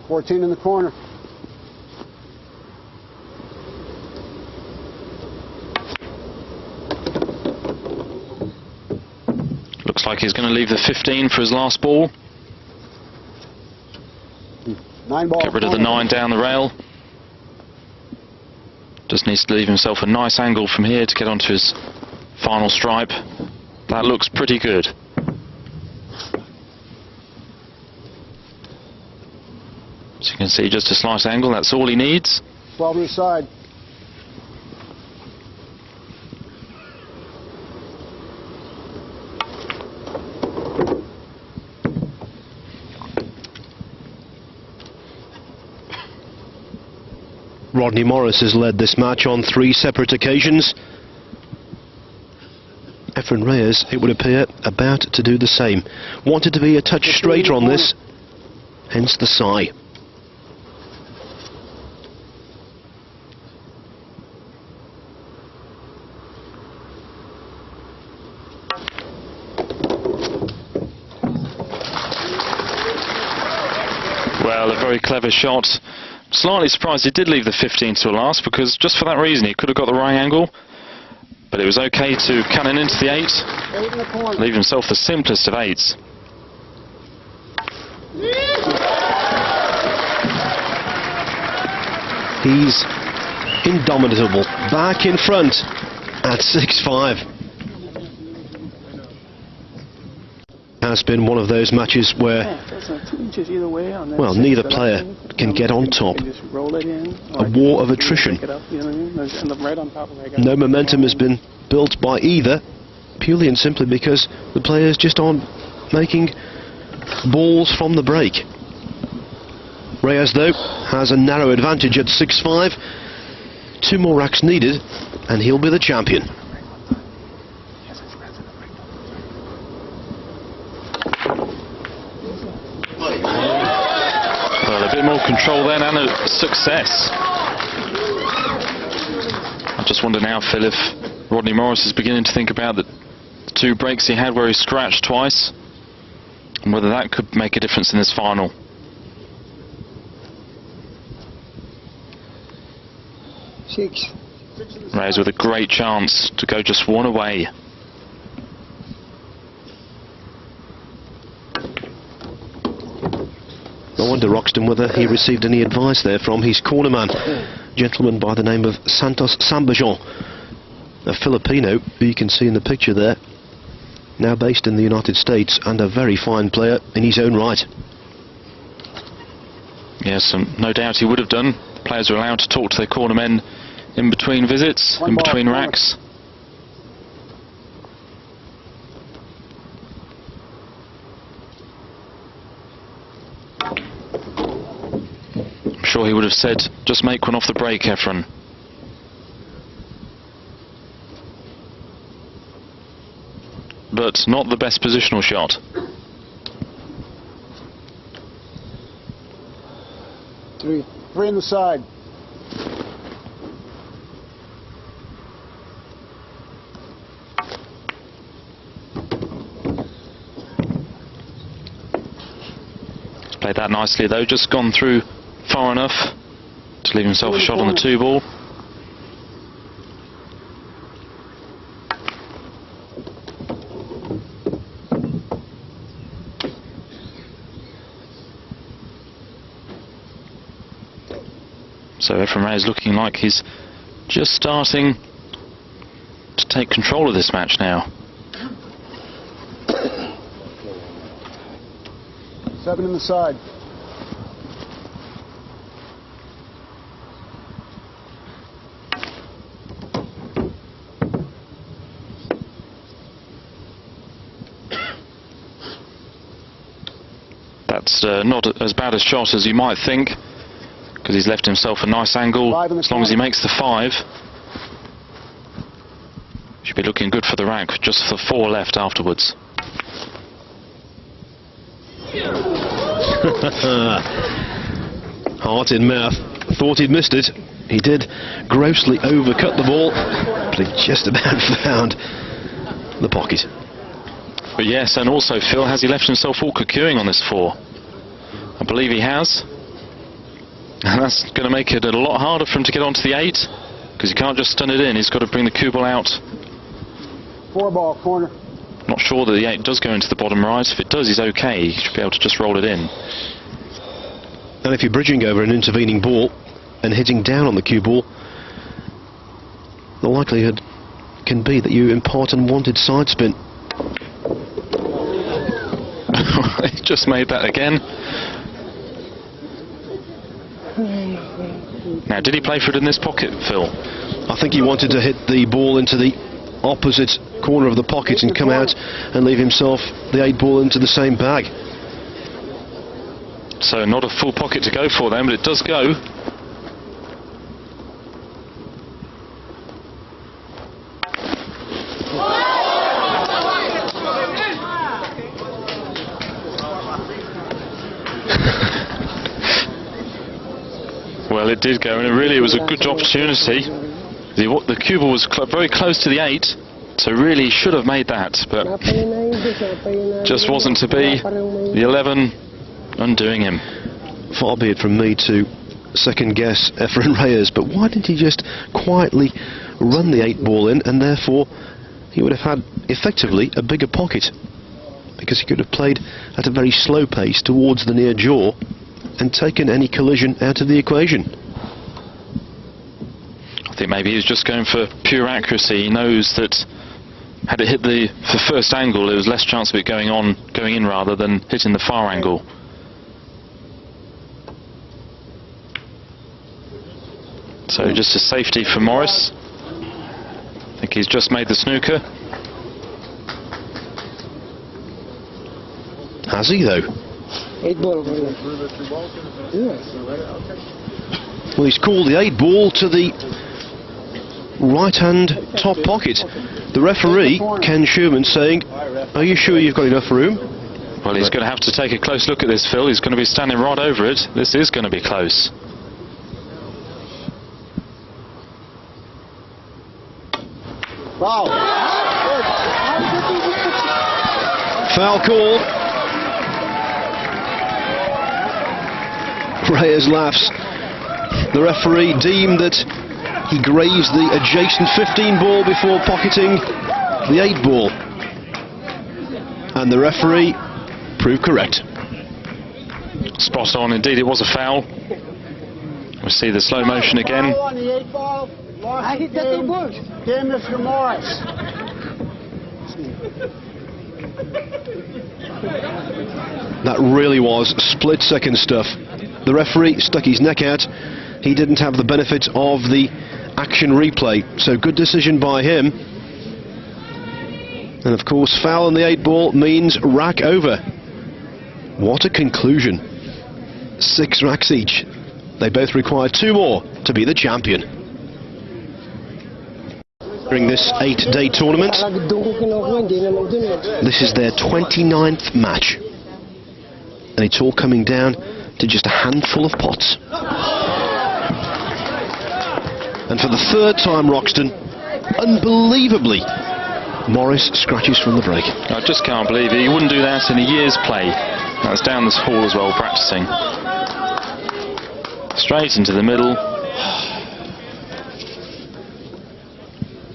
$14 in the corner. Looks like he's going to leave the 15 for his last ball. 9 ball. Get rid of the 9 down the rail. Just needs to leave himself a nice angle from here to get onto his final stripe. That looks pretty good. As you can see, just a slight angle, that's all he needs. 12 on the side. Rodney Morris has led this match on 3 separate occasions. Efren Reyes, it would appear, about to do the same. Wanted to be a touch straighter on this, hence the sigh. Well, a very clever shot. Slightly surprised he did leave the 15 till last, because just for that reason he could have got the right angle. But it was okay to cannon into the 8, leave himself the simplest of 8s. He's indomitable, back in front at 6-5. Has been one of those matches where, well, neither player can get on top. A war of attrition. No momentum has been built by either, purely and simply because the players just aren't making balls from the break. Reyes, though, has a narrow advantage at 6-5. 2 more racks needed, and he'll be the champion. Well, a bit more control then and a success. I just wonder now, Phil, if Rodney Morris is beginning to think about the 2 breaks he had where he scratched twice, and whether that could make a difference in this final. Reyes with a great chance to go just 1 away. I wonder, Roxton, whether he received any advice there from his cornerman, a gentleman by the name of Santos Sambajon, a Filipino who you can see in the picture there, now based in the United States and a very fine player in his own right. Yes, and no doubt he would have done. Players are allowed to talk to their cornermen in between visits, in between racks. I'm sure he would have said, just make one off the break, Efren. But not the best positional shot. Three on the side. He's played that nicely though, just gone through far enough to leave himself a shot on the 2 ball. So Efren Reyes looking like he's just starting to take control of this match now. 7 in the side. That's not as bad a shot as you might think, because he's left himself a nice angle. As long as he makes the 5, should be looking good for the rank, just for 4 left afterwards. Heart in mouth. Thought he'd missed it. He did grossly overcut the ball, but he just about found the pocket. But yes, and also Phil, has he left himself all cocooned on this 4? I believe he has. And that's going to make it a lot harder for him to get onto the 8, because he can't just stun it in, he's got to bring the cue ball out. 4 ball, corner. Not sure that the 8 does go into the bottom right. If it does, he's okay. He should be able to just roll it in. And if you're bridging over an intervening ball and hitting down on the cue ball, the likelihood can be that you impart unwanted side spin. He just made that again. Now, did he play for it in this pocket, Phil? I think he wanted to hit the ball into the opposite corner of the pocket and come out and leave himself the 8 ball into the same bag. So not a full pocket to go for them, but it does go. Well, it did go, and it was a good opportunity. The cue ball was very close to the 8, so really should have made that, but just wasn't to be. The 11 undoing him. Far be it from me to second guess Efren Reyes, but why didn't he just quietly run the 8 ball in, and therefore he would have had effectively a bigger pocket, because he could have played at a very slow pace towards the near jaw and taken any collision out of the equation. I think maybe he's just going for pure accuracy. He knows that had it hit the first angle, there was less chance of it going in rather than hitting the far angle. So just a safety for Morris. I think he's just made the snooker. Has he, though? 8 ball. Well, he's called the 8 ball to the right-hand top pocket. The referee, Ken Schumann, saying, "Are you sure you've got enough room?" Well, he's going to have to take a close look at this, Phil. He's going to be standing right over it. This is going to be close. Foul. Foul call. Reyes laughs. The referee deemed that he grazed the adjacent 15 ball before pocketing the 8 ball. And the referee proved correct. Spot on, indeed, it was a foul. We'll see the slow motion again. Foul on the 8 ball. Lost the game, Mr. Morris. That really was split-second stuff. The referee stuck his neck out. He didn't have the benefit of the action replay, so good decision by him. And of course, foul on the 8 ball means rack over. What a conclusion. 6 racks each. They both require 2 more to be the champion. During this 8-day tournament, this is their 29th match. And it's all coming down to just a handful of pots. And for the 3rd time, Roxton, unbelievably, Morris scratches from the break. I just can't believe it. He wouldn't do that in a year's play. That's down this hall as well, practicing. Straight into the middle.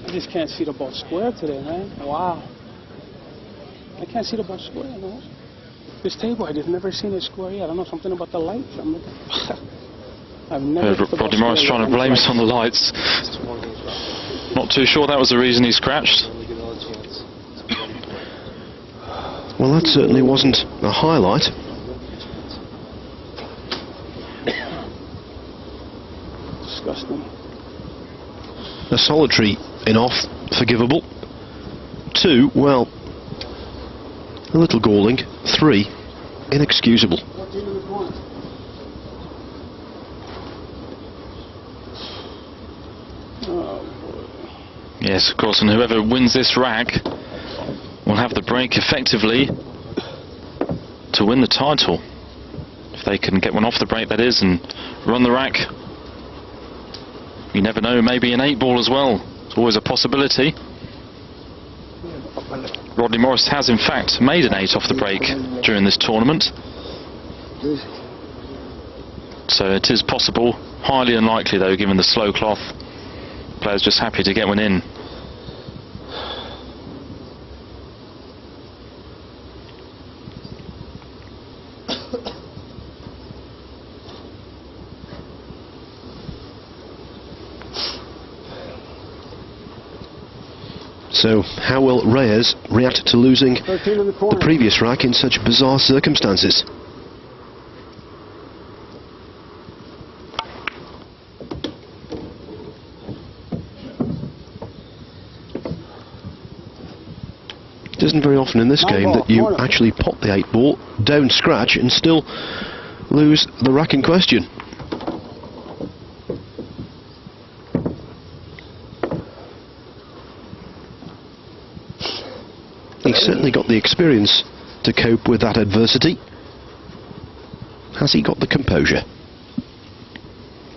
I just can't see the ball square today, man. Wow. I can't see the ball square, no. This table, I've never seen it square yet. I don't know, something about the light. I've never Heard Rodney Morris trying to blame us on the lights. Not too sure that was the reason he scratched. Well, that certainly wasn't a highlight. Disgusting. A solitary in off, forgivable. 2, well, a little galling. 3, inexcusable. 14 in the corner. Oh, boy. Yes, of course, and whoever wins this rack will have the break effectively to win the title. If they can get one off the break, that is, and run the rack. You never know, maybe an 8-ball as well. It's always a possibility. Rodney Morris has in fact made an 8 off the break during this tournament. So it is possible, highly unlikely though, given the slow cloth. Players just happy to get one in. So, how will Reyes react to losing 13 in the corner. the previous rack in such bizarre circumstances? It isn't very often in this game that you actually pop the 8-ball, don't scratch, and still lose the rack in question. He's certainly got the experience to cope with that adversity. Has he got the composure?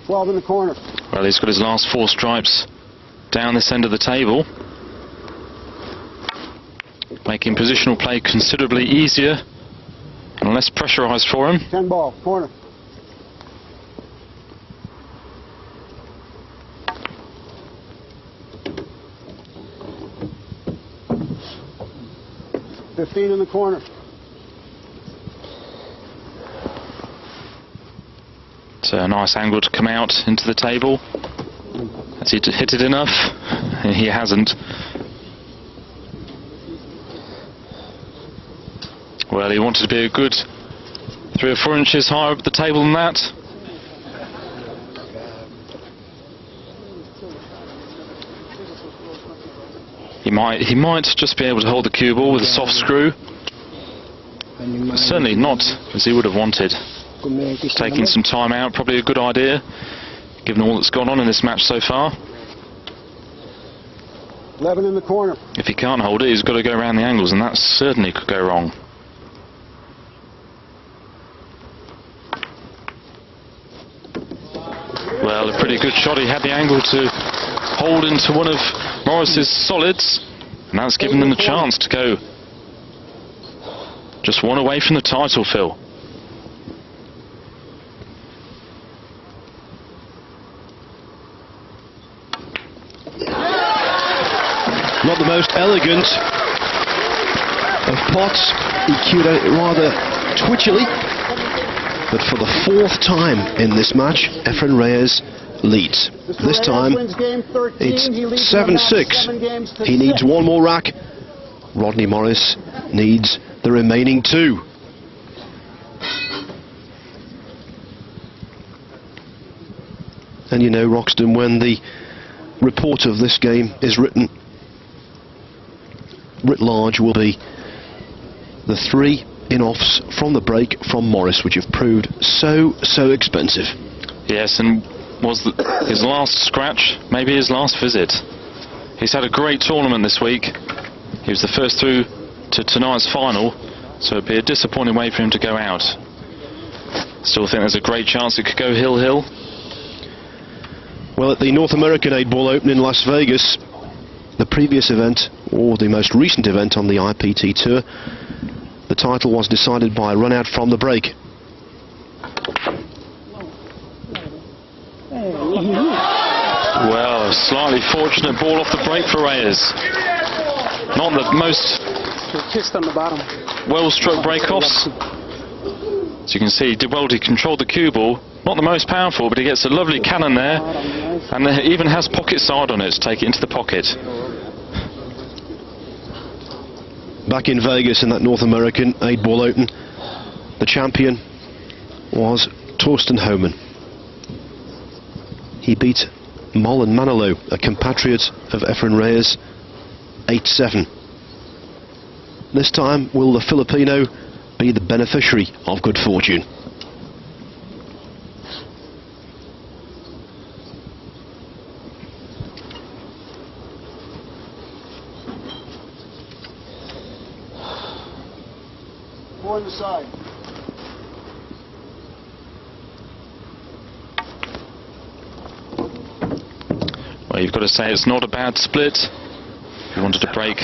12 in the corner. Well, he's got his last 4 stripes down this end of the table, making positional play considerably easier and less pressurised for him. 10 ball, corner. $15 in the corner. It's a nice angle to come out into the table. Has he hit it enough? He hasn't. Well, he wanted to be a good 3 or 4 inches higher up the table than that. He might just be able to hold the cue ball with a soft screw. But certainly not as he would have wanted. Taking some time out, probably a good idea, given all that's gone on in this match so far. 11 in the corner. If he can't hold it, he's got to go around the angles, and that certainly could go wrong. Well, a pretty good shot. He had the angle to hold into one of Morris's solids, and that's given them the chance to go just 1 away from the title, Phil. Not the most elegant of pots. He cued out rather twitchily. But for the 4th time in this match, Efren Reyes leads. This time, it's 7-6. He needs 1 more rack. Rodney Morris needs the remaining 2. And you know, Roxton, when the report of this game is written, writ large will be the 3 in-offs from the break from Morris, which have proved so expensive. Yes, and was his last scratch, maybe his last visit. He's had a great tournament this week. He was the first through to tonight's final, so it'd be a disappointing way for him to go out. Still think there's a great chance it could go hill-hill. Well, at the North American 8-ball Open in Las Vegas, the previous event, or the most recent event on the IPT Tour, the title was decided by a run-out from the break. Well, a slightly fortunate ball off the break for Reyes. Not the most well-struck break-offs. As you can see, he did well to control the cue ball. Not the most powerful, but he gets a lovely cannon there, and even has pocket side on it to take it into the pocket. Back in Vegas in that North American 8-Ball Open, the champion was Torsten Homan. He beat Molen Manalo, a compatriot of Efren Reyes, 8-7. This time, will the Filipino be the beneficiary of good fortune? Four on the side. Well, you've got to say it's not a bad split. If you wanted to break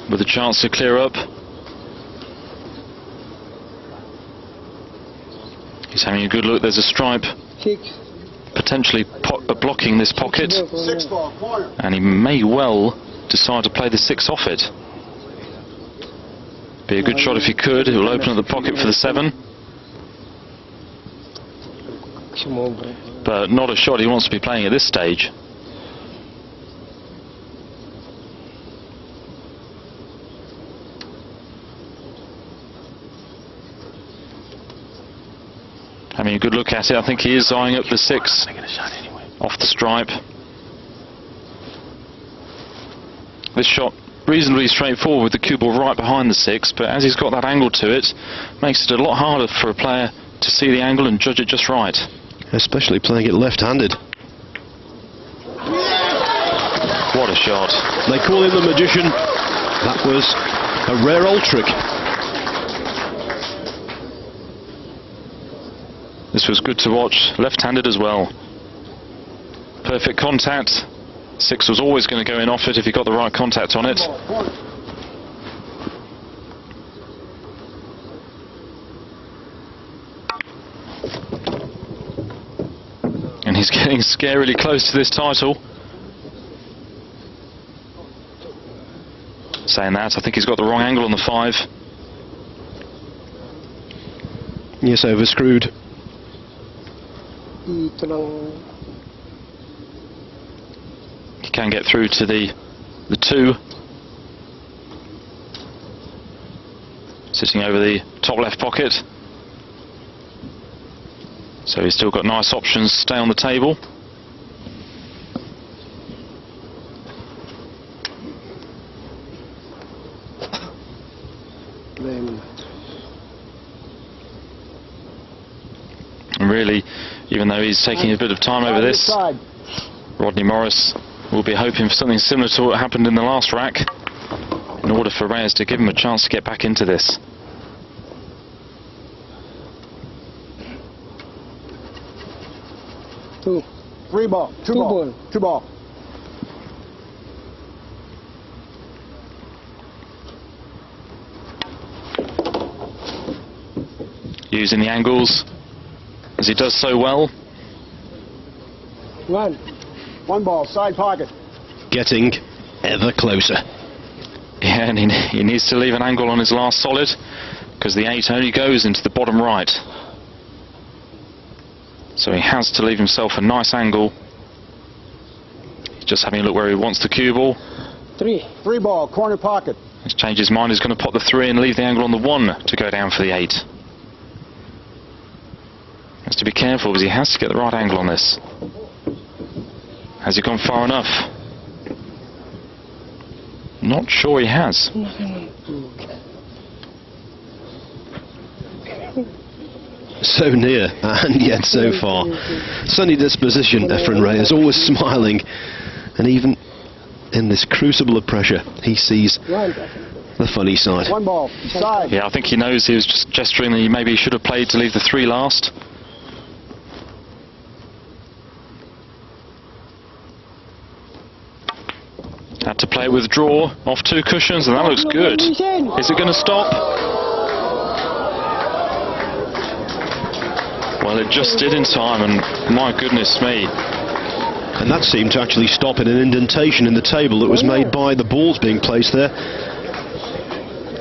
with a chance to clear up. He's having a good look. There's a stripe potentially blocking this pocket, 6-ball, corner. and he may well decide to play the 6 off it. Be a good shot if he could. It will open up the pocket for the 7. But not a shot he wants to be playing at this stage. Having a good look at it, I think he is eyeing up the 6 off the stripe. This shot reasonably straightforward with the cue ball right behind the 6, but as he's got that angle to it, makes it a lot harder for a player to see the angle and judge it just right. Especially playing it left-handed. What a shot. They call him the magician. That was a rare old trick. This was good to watch, left-handed as well. Perfect contact. 6 was always going to go in off it if he got the right contact on it. And he's getting scarily close to this title. Saying that, I think he's got the wrong angle on the 5. Yes, overscrewed. He can get through to the 2. Sitting over the top left pocket. So he's still got nice options to stay on the table. And really, even though he's taking a bit of time over this, Rodney Morris will be hoping for something similar to what happened in the last rack in order for Reyes to give him a chance to get back into this. Two. 3-ball. 2-ball. 2-ball. Using the angles as he does so well. 1 ball, side pocket. Getting ever closer. Yeah, and he needs to leave an angle on his last solid because the 8 only goes into the bottom right. So he has to leave himself a nice angle. He's just having a look where he wants the cue ball. 3-ball, corner pocket. He's changed his mind. He's going to pop the 3 and leave the angle on the 1 to go down for the 8. Has to be careful because he has to get the right angle on this. Has he gone far enough? Not sure he has. So near, and yet so far. Sunny disposition, Efren Reyes, always smiling. And even in this crucible of pressure, he sees the funny side. 1 ball, side. Yeah, I think he knows he was just gesturing that he maybe should have played to leave the 3 last. Had to play it with draw off 2 cushions, and that looks good. Is it going to stop? Well, it just did in time, and my goodness me. And that seemed to actually stop in an indentation in the table that was made by the balls being placed there.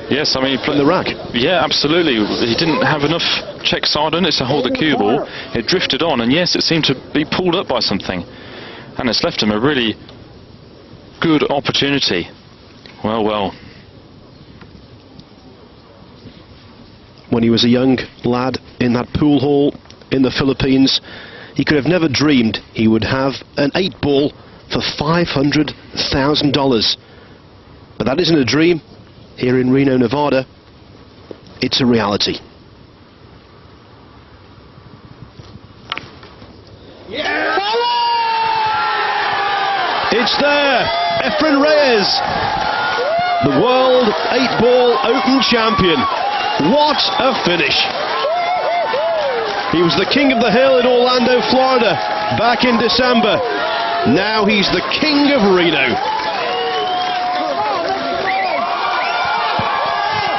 Yes, I mean, he in the rack. Yeah, absolutely. He didn't have enough check side on it to hold the cue ball. It drifted on, and yes, it seemed to be pulled up by something. And it's left him a really good opportunity. Well, well. When he was a young lad in that pool hall in the Philippines, he could have never dreamed he would have an 8-ball for $500,000. But that isn't a dream. Here in Reno, Nevada, it's a reality. Yeah! It's there, Efren Reyes, the world 8-ball open champion. What a finish. He was the king of the hill in Orlando, Florida, back in December. Now he's the king of Reno.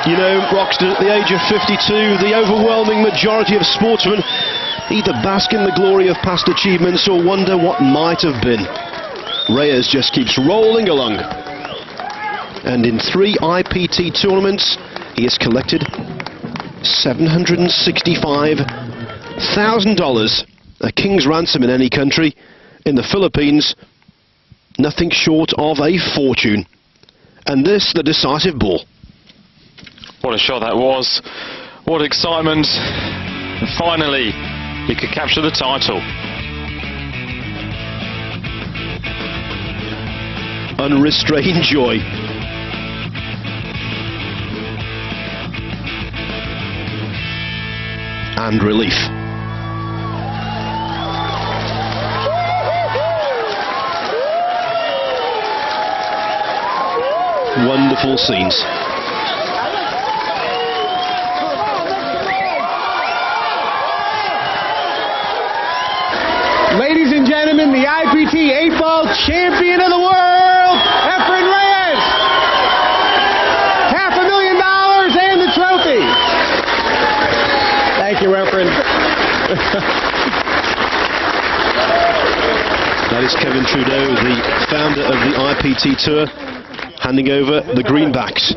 You know, Roxton, at the age of 52, the overwhelming majority of sportsmen either bask in the glory of past achievements or wonder what might have been. Reyes just keeps rolling along. And in 3 IPT tournaments, he has collected $765,000, a king's ransom in any country. In the Philippines, nothing short of a fortune. And this, the decisive ball. What a shot that was. What excitement. And finally, he could capture the title. Unrestrained joy. And relief. Wonderful scenes. Ladies and gentlemen, the IPT 8-ball champion of the world, Efren Reyes. $500,000 and the trophy. Thank you, Efren. That is Kevin Trudeau, the founder of the IPT Tour, handing over the greenbacks.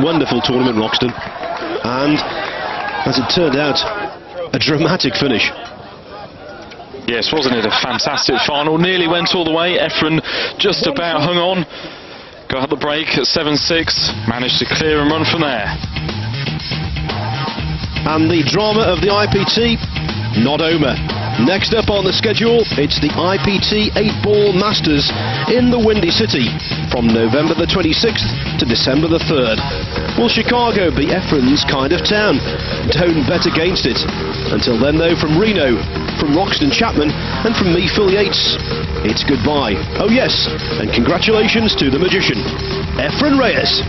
Wonderful tournament, Roxton, and as it turned out, a dramatic finish. Yes, wasn't it a fantastic final? Nearly went all the way. Efren just about hung on. Got out the break at 7-6. Managed to clear and run from there. And the drama of the IPT, not over. Next up on the schedule, it's the IPT 8-ball Masters in the Windy City from November the 26th to December the 3rd. Will Chicago be Efren's kind of town? Don't bet against it. Until then, though, from Reno, from Roxton Chapman, and from me, Phil Yates, it's goodbye. Oh yes, and congratulations to the magician, Efren Reyes.